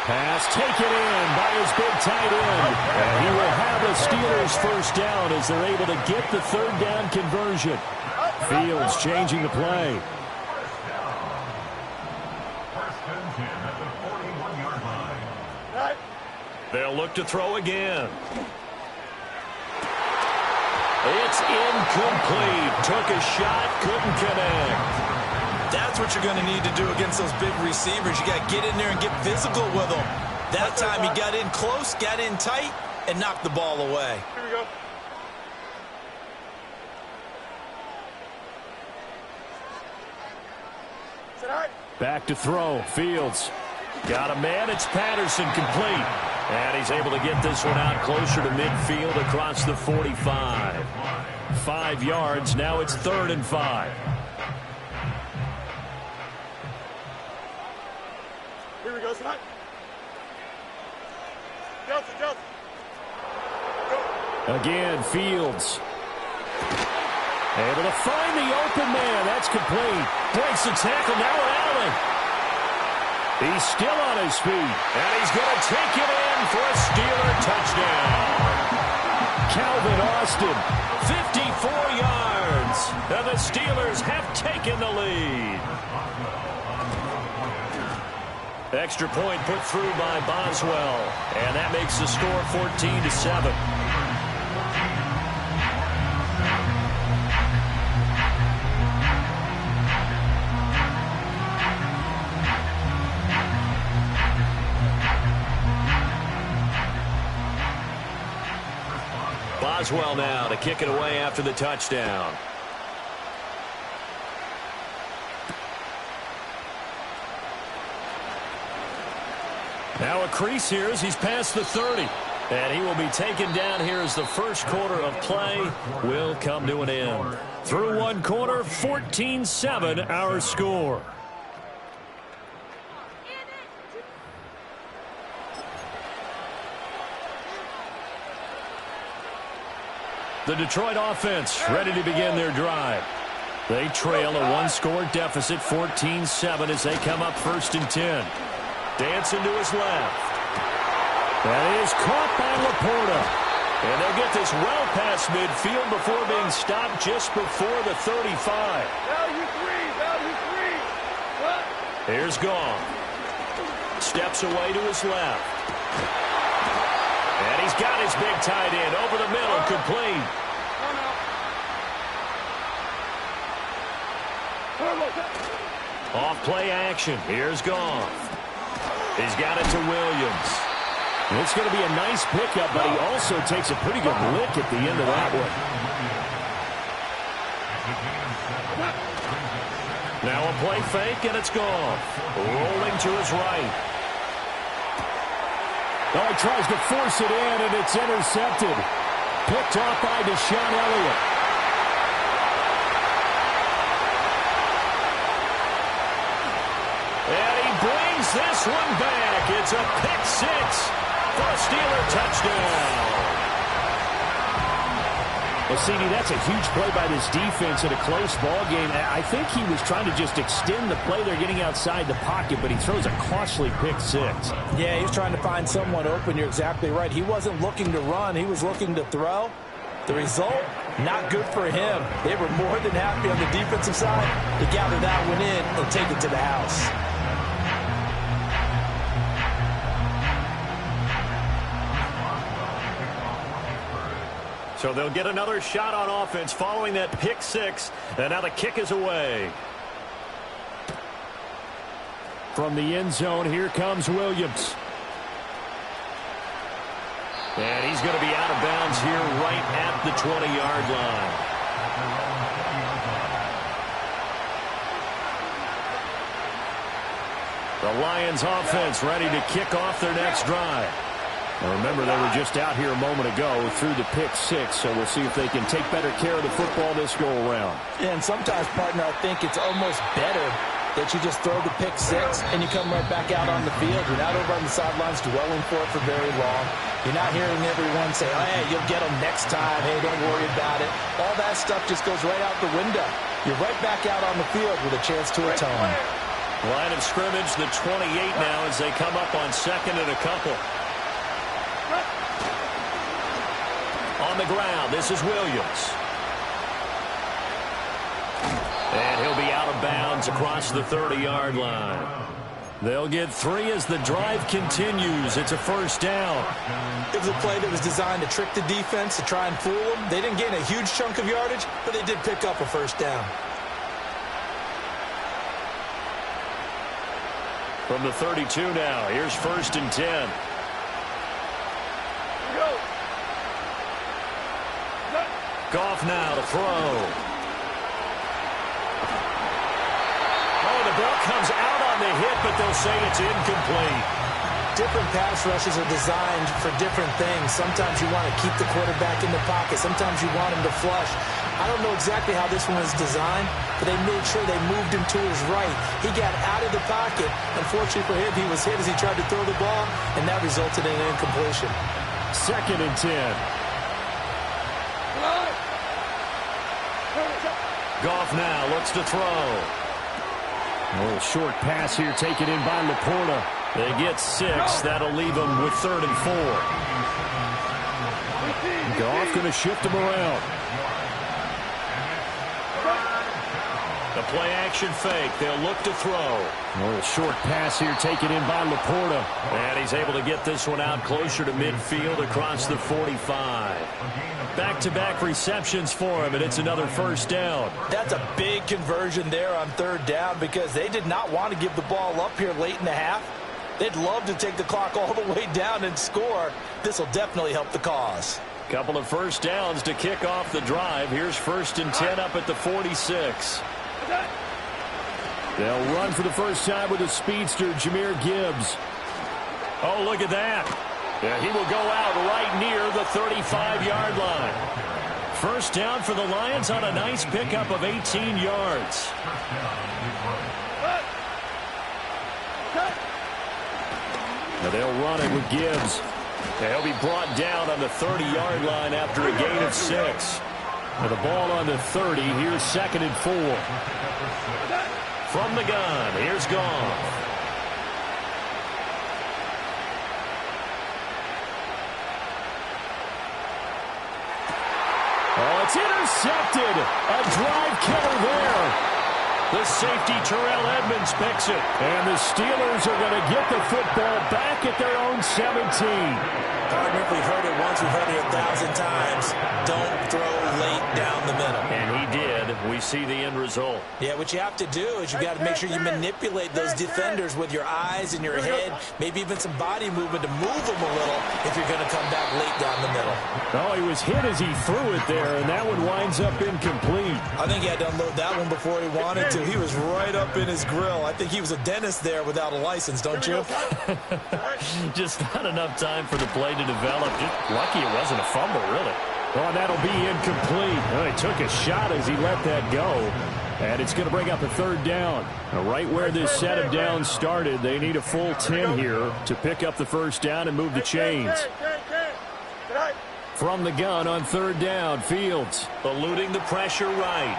Pass taken in by his big tight end. And he will have the Steelers first down as they're able to get the 3rd down conversion. Fields changing the play. They'll look to throw again. It's incomplete. Took a shot, couldn't connect. That's what you're going to need to do against those big receivers. You got to get in there and get physical with them. That time he got in close, got in tight, and knocked the ball away. Here we go. Back to throw. Fields. Got a man. It's Patterson, complete. And he's able to get this one out closer to midfield across the 45. 5 yards. Now it's 3rd and 5. Here we go, son. Delta. Go. Again, Fields. Able to find the open man. That's complete. Breaks the tackle. Now Allen. He's still on his feet. And he's going to take it in for a Steeler touchdown. Calvin Austin, 54 yards. And the Steelers have taken the lead. Extra point put through by Boswell. And that makes the score 14-7. Boswell now to kick it away after the touchdown. Now a crease here as he's past the 30. And he will be taken down here as the first quarter of play will come to an end. Through one quarter, 14-7 our score. The Detroit offense ready to begin their drive. They trail a one-score deficit, 14-7, as they come up 1st and 10. Dancing to his left. That is caught by Laporta. And they'll get this well past midfield before being stopped just before the 35. Value three. What? Here's Goff. Steps away to his left. And he's got his big tight end over the middle, complete. Off play action. Here's Goff. He's got it to Williams. It's going to be a nice pickup, but he also takes a pretty good lick at the end of that one. Now a play fake, and it's Goff. Rolling to his right. Oh, he tries to force it in, and it's intercepted. Picked off by Deshaun Elliott. And he brings this one back. It's a pick six for a Steeler touchdown. Well, CD, that's a huge play by this defense in a close ball game. I think he was trying to just extend the play. They're getting outside the pocket, but he throws a costly pick six. Yeah, he was trying to find someone open. You're exactly right. He wasn't looking to run. He was looking to throw. The result, not good for him. They were more than happy on the defensive side to gather that one in and take it to the house. So they'll get another shot on offense following that pick six. And now the kick is away. From the end zone, here comes Williams. And he's going to be out of bounds here right at the 20-yard line. The Lions offense ready to kick off their next drive. Now remember, they were just out here a moment ago through the pick six, so we'll see if they can take better care of the football this go-around. And sometimes, partner, I think it's almost better that you just throw the pick six and you come right back out on the field. You're not over on the sidelines dwelling for it for very long. You're not hearing everyone say, oh, hey, you'll get them next time. Hey, don't worry about it. All that stuff just goes right out the window. You're right back out on the field with a chance to atone. Line of scrimmage, the 28 now as they come up on second and a couple. On the ground, this is Williams. And he'll be out of bounds across the 30-yard line. They'll get three as the drive continues. It's a first down. It was a play that was designed to trick the defense, to try and fool them. They didn't gain a huge chunk of yardage, but they did pick up a first down. From the 32 now, here's first and 10. Goff now to throw. Oh, the ball comes out on the hit, but they'll say it's incomplete. Different pass rushes are designed for different things. Sometimes you want to keep the quarterback in the pocket. Sometimes you want him to flush. I don't know exactly how this one was designed, but they made sure they moved him to his right. He got out of the pocket. Unfortunately for him, he was hit as he tried to throw the ball, and that resulted in an incompletion. Second and 10. Goff now looks to throw. A little short pass here taken in by Laporta. They get 6. That'll leave them with 3rd and 4. Goff going to shift him around. The play-action fake. They'll look to throw. A little short pass here taken in by Laporta. And he's able to get this one out closer to midfield across the 45. Back-to-back receptions for him, and it's another first down. That's a big conversion there on 3rd down because they did not want to give the ball up here late in the half. They'd love to take the clock all the way down and score. This will definitely help the cause. Couple of first downs to kick off the drive. Here's first and 10 up at the 46. They'll run for the first time with a speedster, Jahmyr Gibbs. Oh, look at that. Yeah, he will go out right near the 35-yard line. First down for the Lions on a nice pickup of 18 yards. Now they'll run it with Gibbs. He'll be brought down on the 30-yard line after a gain of 6. With the ball on the 30, here's 2nd and 4. From the gun, here's Goff. Oh, it's intercepted. A drive killer there. The safety, Terrell Edmonds, picks it. And the Steelers are going to get the football back at their own 17. Partner, we've heard it once, we've heard it 1,000 times. Don't throw late down the middle. And he did. We see the end result. Yeah, what you have to do is you got to make sure you manipulate those defenders with your eyes and your head, maybe even some body movement to move them a little if you're going to come back late down the middle. Oh, he was hit as he threw it there, and that one winds up incomplete. I think he had to unload that one before he wanted to. He was right up in his grill. I think he was a dentist there without a license, don't you? Just not enough time for the play to develop. Just lucky it wasn't a fumble, really. Oh, that'll be incomplete. Well, he took a shot as he let that go. And it's going to bring up a 3rd down. Now, right where this set of downs started, they need a full 10 here to pick up the first down and move the chains. From the gun on third down, Fields. Eluding the pressure right.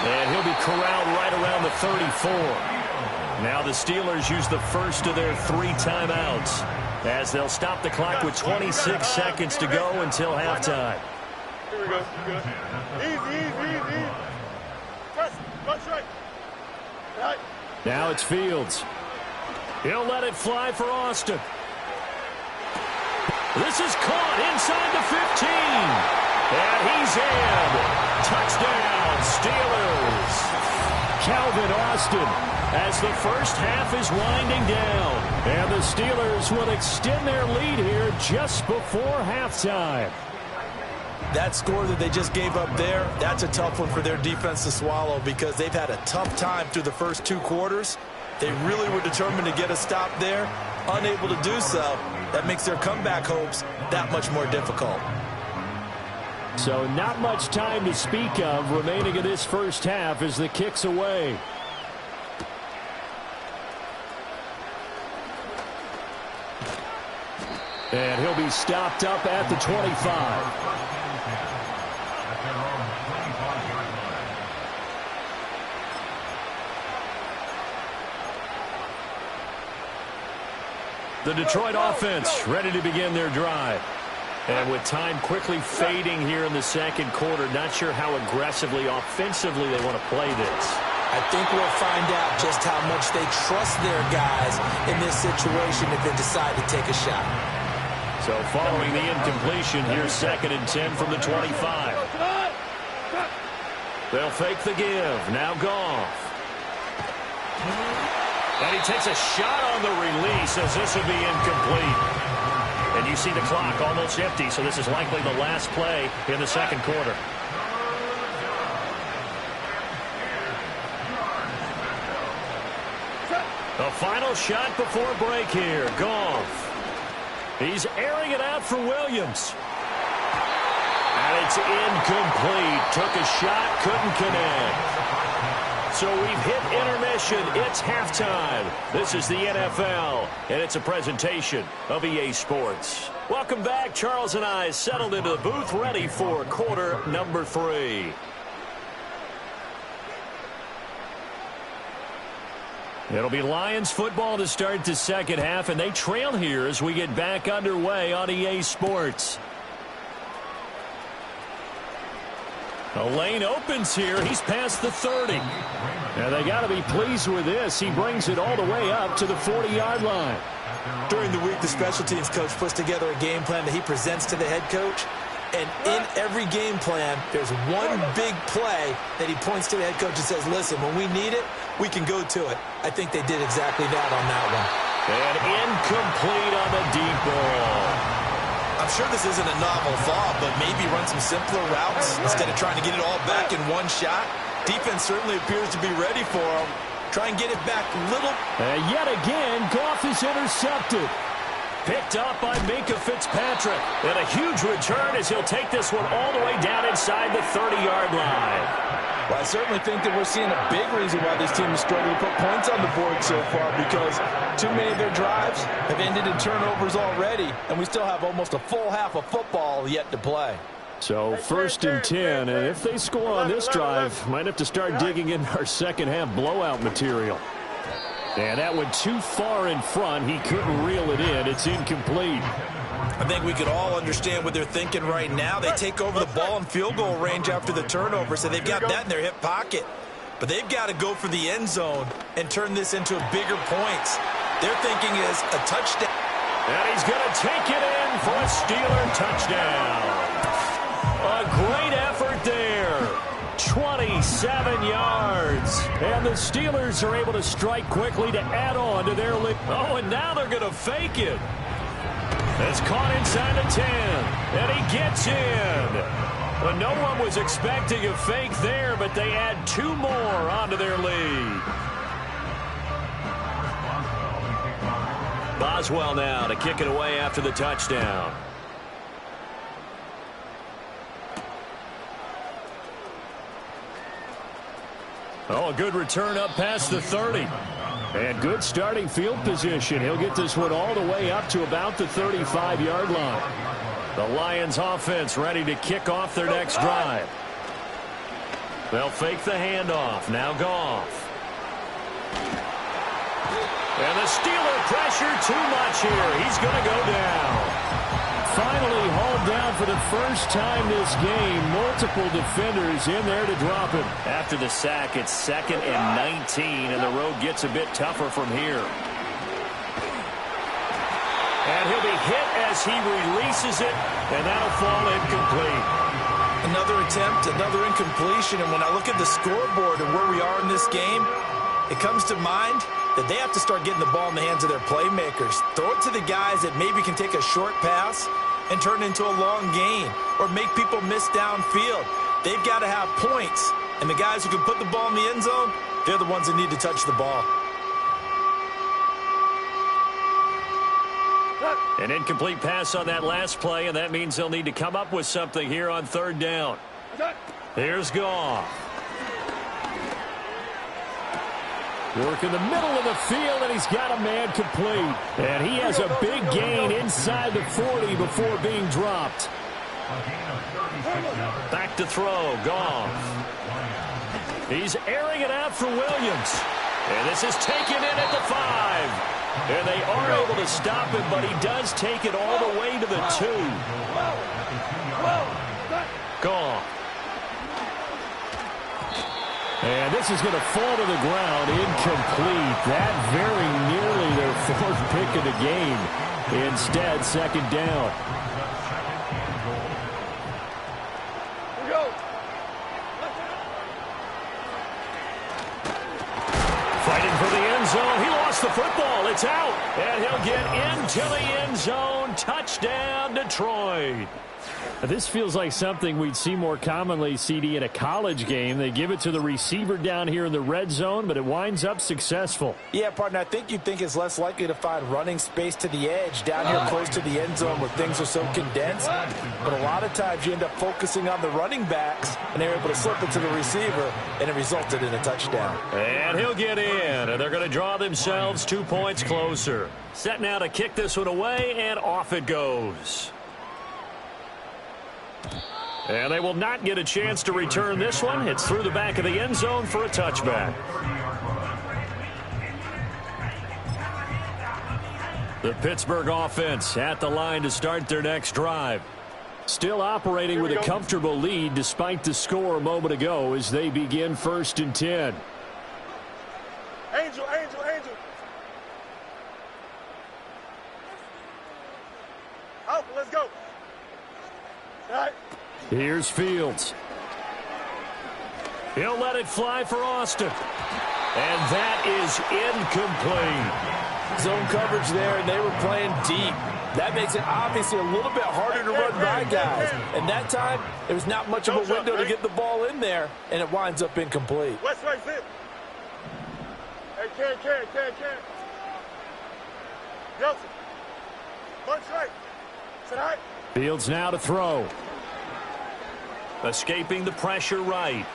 And he'll be corralled right around the 34. Now the Steelers use the first of their 3 timeouts as they'll stop the clock with 26 seconds to go until halftime. Here we go. Easy. Press. Punch right. Right. Now it's Fields. He'll let it fly for Austin. This is caught inside the 15. And he's in. Touchdown, Steelers. Calvin Austin as the first half is winding down. And the Steelers will extend their lead here just before halftime. That score that they just gave up there, that's a tough one for their defense to swallow because they've had a tough time through the first 2 quarters. They really were determined to get a stop there, unable to do so. That makes their comeback hopes that much more difficult. So not much time to speak of remaining in this first half as the kick's away. And he'll be stopped up at the 25. The Detroit offense ready to begin their drive. And with time quickly fading here in the second quarter, not sure how aggressively, offensively they want to play this. I think we'll find out just how much they trust their guys in this situation if they decide to take a shot. So following the incompletion, here's 2nd and 10 from the 25. They'll fake the give. Now Goff. And he takes a shot on the release as this will be incomplete. And you see the clock almost empty, so this is likely the last play in the second quarter. The final shot before break here. Goff. He's airing it out for Williams. And it's incomplete. Took a shot, couldn't connect. So we've hit intermission. It's halftime. This is the NFL, and it's a presentation of EA Sports. Welcome back. Charles and I settled into the booth, ready for quarter number 3. It'll be Lions football to start the second half, and they trail here as we get back underway on EA Sports. The lane opens here. He's past the 30. Now they got to be pleased with this. He brings it all the way up to the 40-yard line. During the week, the special teams coach puts together a game plan that he presents to the head coach. And in every game plan, there's one big play that he points to the head coach and says, listen, when we need it, we can go to it. I think they did exactly that on that one. And incomplete on the deep ball. I'm sure this isn't a novel thought, but maybe run some simpler routes instead of trying to get it all back in one shot. Defense certainly appears to be ready for him. Try and get it back a little. And yet again, Goff is intercepted. Picked up by Minkah Fitzpatrick. And a huge return as he'll take this one all the way down inside the 30-yard line. Well, I certainly think that we're seeing a big reason why this team is struggling to put points on the board so far, because too many of their drives have ended in turnovers already, and we still have almost a full half of football yet to play. So 1st and 10, and if they score on this drive, might have to start digging in our second half blowout material. And that went too far in front. He couldn't reel it in. It's incomplete. I think we could all understand what they're thinking right now. They take over the ball in field goal range after the turnover, so they've got that in their hip pocket. But they've got to go for the end zone and turn this into bigger points. Their thinking is a touchdown. And he's going to take it in for a Steeler touchdown. A great effort there. 27 yards. And the Steelers are able to strike quickly to add on to their lead. Oh, and now they're going to fake it. It's caught inside the 10, and he gets in. Well, no one was expecting a fake there, but they add 2 more onto their lead. Boswell now to kick it away after the touchdown. Oh, a good return up past the 30. And good starting field position. He'll get this one all the way up to about the 35-yard line. The Lions offense ready to kick off their next drive. They'll fake the handoff. Now Goff. And the Steeler pressure too much here. He's going to go down. Finally hauled down for the first time this game. Multiple defenders in there to drop him. After the sack, it's 2nd and 19, and the road gets a bit tougher from here. And he'll be hit as he releases it, and that'll fall incomplete. Another attempt, another incompletion, and when I look at the scoreboard and where we are in this game, it comes to mind that they have to start getting the ball in the hands of their playmakers. Throw it to the guys that maybe can take a short pass and turn it into a long gain or make people miss downfield. They've got to have points, and the guys who can put the ball in the end zone, they're the ones that need to touch the ball. An incomplete pass on that last play, and that means they'll need to come up with something here on 3rd down. Here's Goff. Work in the middle of the field, and he's got a man complete. And he has a big gain inside the 40 before being dropped. Back to throw, Goff. He's airing it out for Williams. And this is taken in at the 5. And they are able to stop him, but he does take it all the way to the 2. Goff. And this is going to fall to the ground, incomplete. That very nearly their 4th pick of the game. Instead, 2nd down. Here we go. Fighting for the end zone. He lost the football. It's out. And he'll get into the end zone. Touchdown, Detroit. This feels like something we'd see more commonly, CD, in a college game. They give it to the receiver down here in the red zone, but it winds up successful. Yeah, partner, I think you'd think it's less likely to find running space to the edge down here close to the end zone where things are so condensed. But a lot of times you end up focusing on the running backs, and they're able to slip it to the receiver, and it resulted in a touchdown. And he'll get in, and they're going to draw themselves 2 points closer. Set now to kick this one away, and off it goes. And they will not get a chance to return this one. It's through the back of the end zone for a touchback. The Pittsburgh offense at the line to start their next drive. Still operating with a comfortable lead despite the score a moment ago as they begin 1st and 10. Angel, Angel, Angel. Out, let's go. All right. Here's Fields. He'll let it fly for Austin. And that is incomplete. Zone coverage there, and they were playing deep. That makes it obviously a little bit harder to run by guys. And that time, there was not much of a window to get the ball in there, and it winds up incomplete. West right, fit. Hey, Ken. Nelson. Bunch right. Sit high. Fields now to throw. Escaping the pressure right.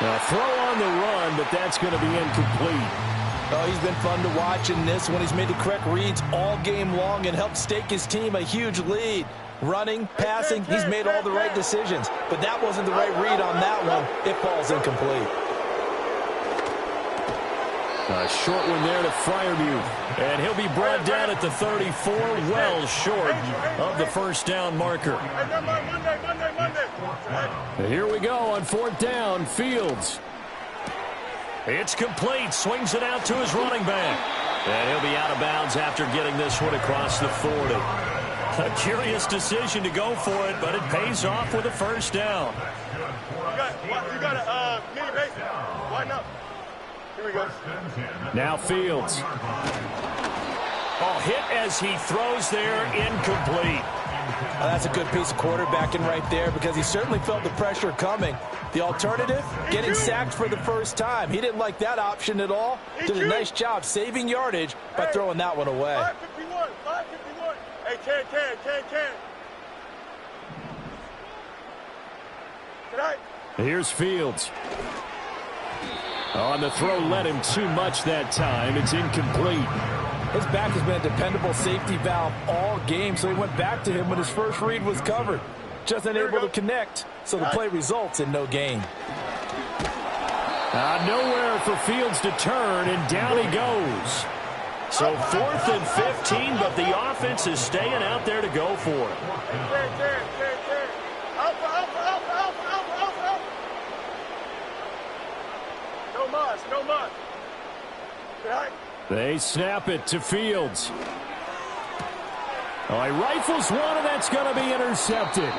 A throw on the run, but that's going to be incomplete. Oh, he's been fun to watch in this one. He's made the correct reads all game long and helped stake his team a huge lead. Running, passing, he's made all the right decisions. But that wasn't the right read on that one. It falls incomplete. A short one there to Freiermuth. And he'll be brought down at the 34, well short of the 1st down marker. Monday. Here we go on 4th down. Fields. It's complete. Swings it out to his running back. And he'll be out of bounds after getting this one across the 40. A curious decision to go for it, but it pays off with a 1st down. You got a mini base. Why not? Here we go. Now Fields. Oh, hit as he throws there, incomplete. Well, that's a good piece of quarterbacking right there because he certainly felt the pressure coming. The alternative, getting sacked for the first time. He didn't like that option at all. Did a nice job saving yardage by throwing that one away. 551. Hey, Ken. Here's Fields. On the throw led him too much that time. It's incomplete. His back has been a dependable safety valve all game, so he went back to him when his first read was covered. Just unable to connect, so the play results in no gain. Nowhere for Fields to turn, and down he goes. So 4th and 15, but the offense is staying out there to go for it. No much. They snap it to Fields. Oh, he rifles one, and that's going to be intercepted.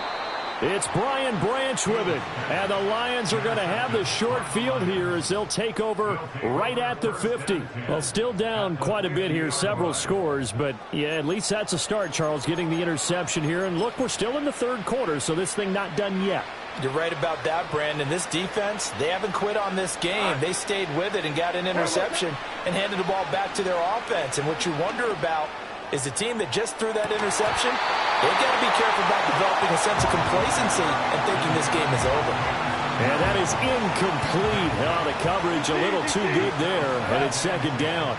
It's Brian Branch with it. And the Lions are going to have the short field here as they'll take over right at the 50. Well, still down quite a bit here, several scores. But, yeah, at least that's a start, Charles, getting the interception here. And, look, we're still in the third quarter, so this thing not done yet. You're right about that, Brandon. This defense, they haven't quit on this game. They stayed with it and got an interception and handed the ball back to their offense. And what you wonder about is the team that just threw that interception, they've got to be careful about developing a sense of complacency and thinking this game is over. And that is incomplete. The coverage a little too good there, and it's second down.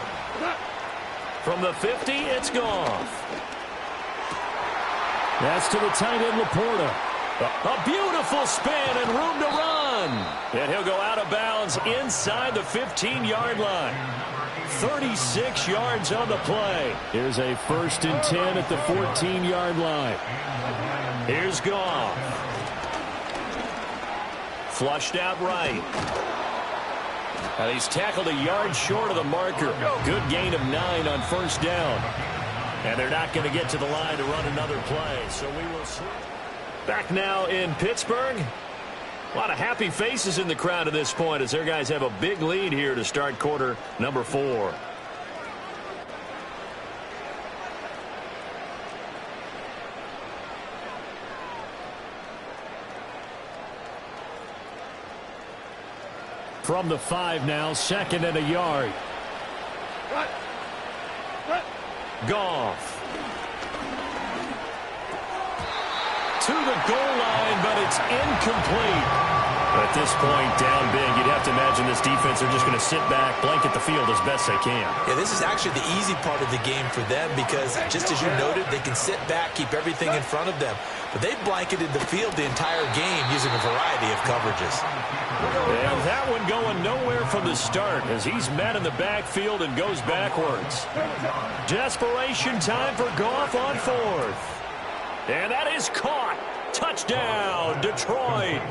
From the 50, it's Goff. That's to the tight end, Laporta. A beautiful spin and room to run. And he'll go out of bounds inside the 15-yard line. 36 yards on the play. Here's a 1st and 10 at the 14-yard line. Here's Goff. Flushed out right. And he's tackled a yard short of the marker. Good gain of 9 on 1st down. And they're not going to get to the line to run another play. So we will see. Back now in Pittsburgh. A lot of happy faces in the crowd at this point as their guys have a big lead here to start quarter number 4. From the 5 now, 2nd and a yard. Goff. To the goal line, but it's incomplete. At this point, down big, you'd have to imagine this defense are just going to sit back, blanket the field as best they can. Yeah, this is actually the easy part of the game for them because, just as you noted, they can sit back, keep everything in front of them. But they've blanketed the field the entire game using a variety of coverages. And that one going nowhere from the start as he's met in the backfield and goes backwards. Desperation time for Goff on 4th. And that is caught. Touchdown, Detroit.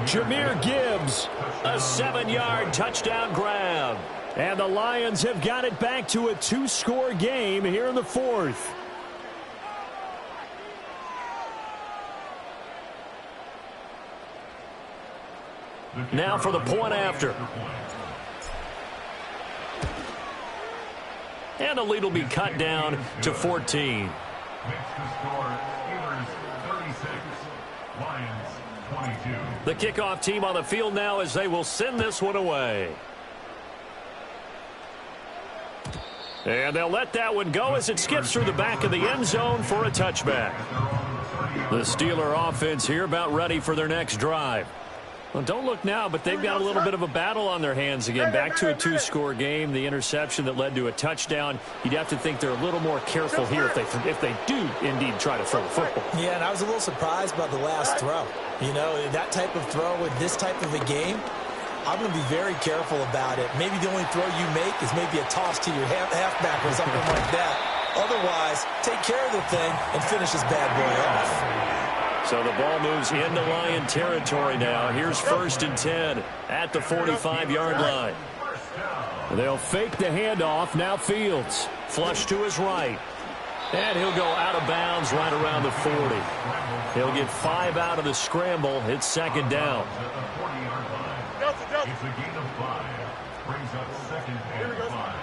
Jahmyr Gibbs, a 7-yard touchdown grab. And the Lions have got it back to a 2-score game here in the 4th. Now for the point after. And the lead will be cut down to 14. The kickoff team on the field now as they will send this one away. And they'll let that one go as it skips through the back of the end zone for a touchback. The Steeler offense here about ready for their next drive. Well, don't look now, but they've got a little bit of a battle on their hands again. Back to a 2-score game. The interception that led to a touchdown. You'd have to think they're a little more careful here if they do indeed try to throw the football. Yeah, and I was a little surprised by the last throw. You know, that type of throw with this type of a game, I'm going to be very careful about it. Maybe the only throw you make is maybe a toss to your halfback or something like that. Otherwise, take care of the thing and finish this bad boy off. So the ball moves into Lion territory now. Here's 1st and 10 at the 45-yard line. They'll fake the handoff. Now Fields. Flush to his right. And he'll go out of bounds right around the 40. He'll get 5 out of the scramble. It's 2nd down.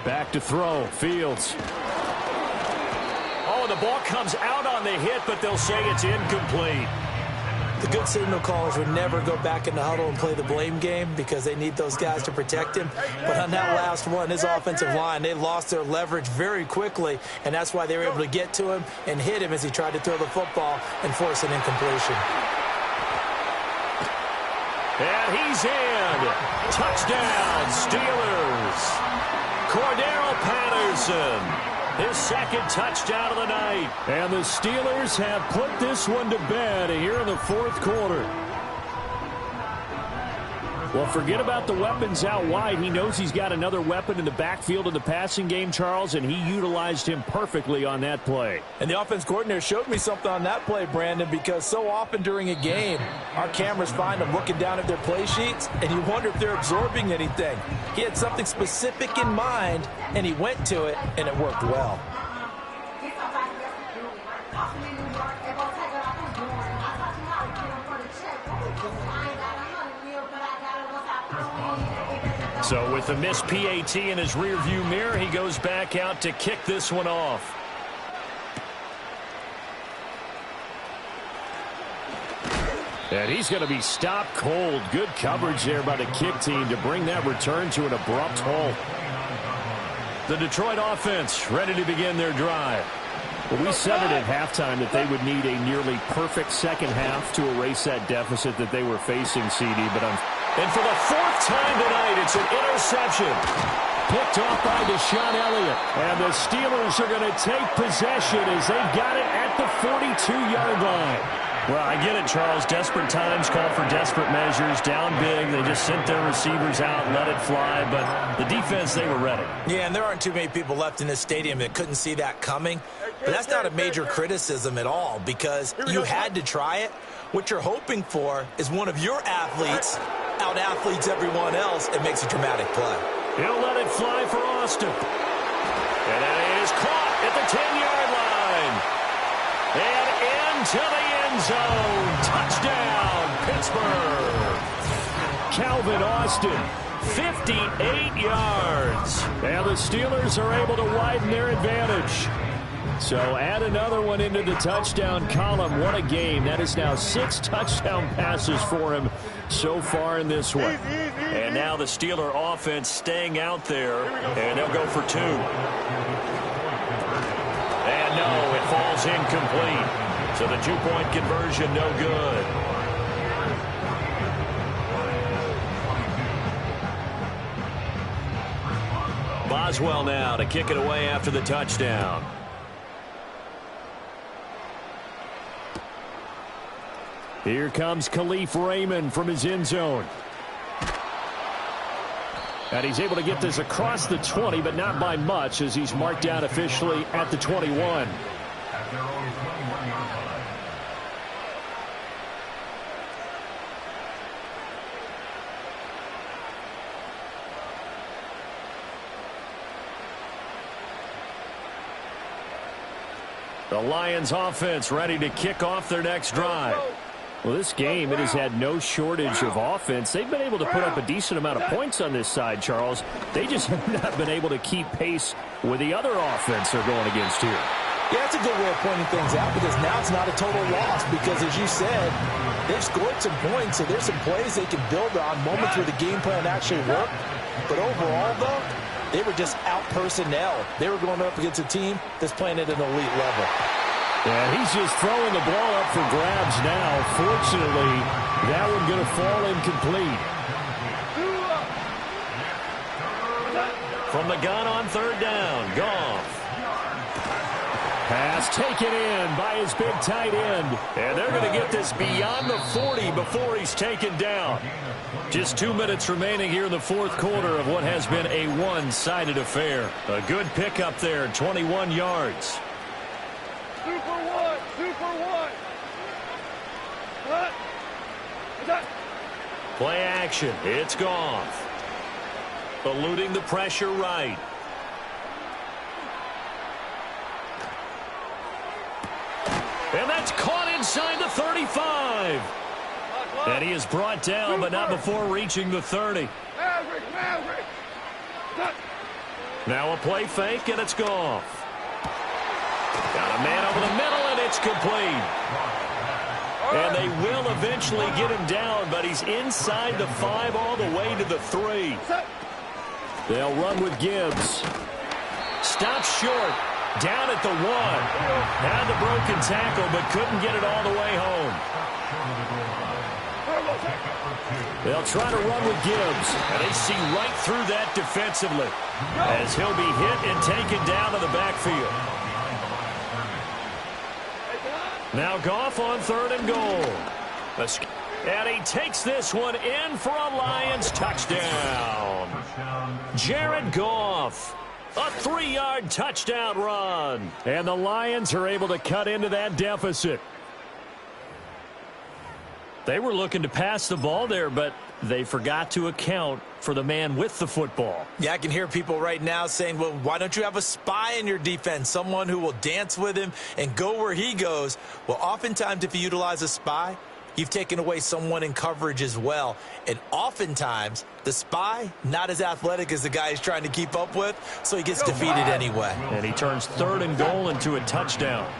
Back to throw. Fields. Oh, the ball comes out on the hit, but they'll say it's incomplete. The good signal callers would never go back in the huddle and play the blame game because they need those guys to protect him. But on that last one, his offensive line, they lost their leverage very quickly, and that's why they were able to get to him and hit him as he tried to throw the football and force an incompletion. And he's in. good. Touchdown, Steelers. Cordero Patterson, his second touchdown of the night. And the Steelers have put this one to bed here in the fourth quarter. Well, forget about the weapons out wide. He knows he's got another weapon in the backfield of the passing game, Charles, and he utilized him perfectly on that play. And the offense coordinator showed me something on that play, Brandon, because so often during a game, our cameras find them looking down at their play sheets, and you wonder if they're absorbing anything. He had something specific in mind, and he went to it, and it worked well. So with the missed PAT in his rearview mirror, he goes back out to kick this one off. And he's going to be stopped cold. Good coverage there by the kick team to bring that return to an abrupt halt. The Detroit offense ready to begin their drive. Well, we said it at halftime that they would need a nearly perfect second half to erase that deficit that they were facing, CD. And for the fourth time tonight, it's an interception. Picked off by Deshaun Elliott. And the Steelers are going to take possession as they've got it at the 42-yard line. Well, I get it, Charles. Desperate times call for desperate measures. Down big, they just sent their receivers out and let it fly. But the defense, they were ready. Yeah, and there aren't too many people left in this stadium that couldn't see that coming. But that's not a major criticism at all because you had to try it. What you're hoping for is one of your athletes out-athletes everyone else and makes a dramatic play. He'll let it fly for Austin. And it is caught at the 10-yard line. And into the end zone. Touchdown, Pittsburgh. Calvin Austin, 58 yards. And the Steelers are able to widen their advantage. So add another one into the touchdown column. What a game. That is now 6 touchdown passes for him so far in this one. And now the Steeler offense staying out there, and they'll go for 2. And no, it falls incomplete. So the 2-point conversion no good. Boswell now to kick it away after the touchdown. Here comes Khalif Raymond from his end zone. And he's able to get this across the 20, but not by much as he's marked down officially at the 21. The Lions offense ready to kick off their next drive. Well, this game, it has had no shortage of offense. They've been able to put up a decent amount of points on this side, Charles. They just have not been able to keep pace with the other offense they're going against here. Yeah, that's a good way of pointing things out because now it's not a total loss because, as you said, they've scored some points, so there's some plays they can build on, moments where the game plan actually worked. But overall, though, they were just out personnel. They were going up against a team that's playing at an elite level. Yeah, he's just throwing the ball up for grabs now. Fortunately, that one going to fall incomplete. From the gun on third down, Goff. Pass taken in by his big tight end. And they're going to get this beyond the 40 before he's taken down. Just 2 minutes remaining here in the fourth quarter of what has been a one-sided affair. A good pickup there, 21 yards. Play action. It's Goff. Eluding the pressure right. And that's caught inside the 35. And he is brought down, but not before reaching the 30. Now a play fake, and it's Goff. Got a man over the middle, and it's complete. And they will eventually get him down, but he's inside the 5 all the way to the 3. They'll run with Gibbs. Stops short. Down at the 1. Had the broken tackle, but couldn't get it all the way home. They'll try to run with Gibbs, and they see right through that defensively as he'll be hit and taken down to the backfield. Now Goff on 3rd and goal. And he takes this one in for a Lions touchdown. Jared Goff, a 3-yard touchdown run. And the Lions are able to cut into that deficit. They were looking to pass the ball there, but they forgot to account for the man with the football. Yeah, I can hear people right now saying, well, why don't you have a spy in your defense, someone who will dance with him and go where he goes? Well, oftentimes if you utilize a spy, you've taken away someone in coverage as well. And oftentimes, the spy, not as athletic as the guy he's trying to keep up with, so he gets defeated anyway. And he turns 3rd and goal into a touchdown.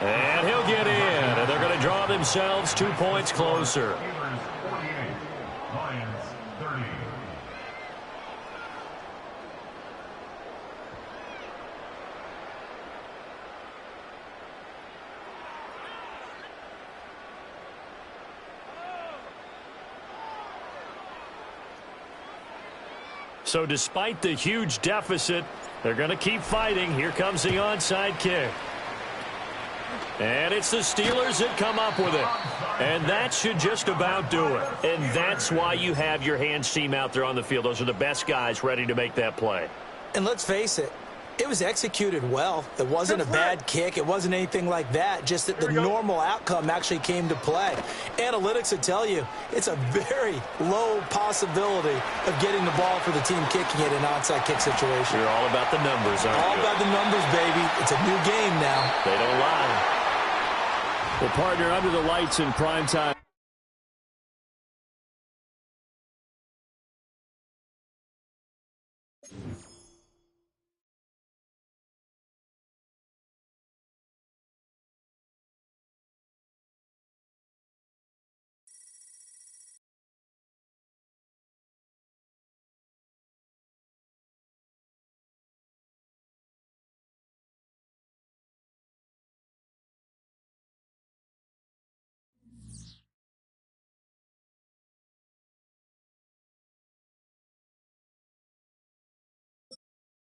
And he'll get in, and they're going to draw themselves 2 points closer. So despite the huge deficit, they're going to keep fighting. Here comes the onside kick. And it's the Steelers that come up with it. And that should just about do it. And that's why you have your hands team out there on the field. Those are the best guys ready to make that play. And let's face it, it was executed well. It wasn't a bad kick. It wasn't anything like that. Just that the normal outcome actually came to play. Analytics would tell you it's a very low possibility of getting the ball for the team kicking it in an onside kick situation. You're all about the numbers, aren't you? All about the numbers, baby. It's a new game now. They don't lie. Well, partner, under the lights in prime time.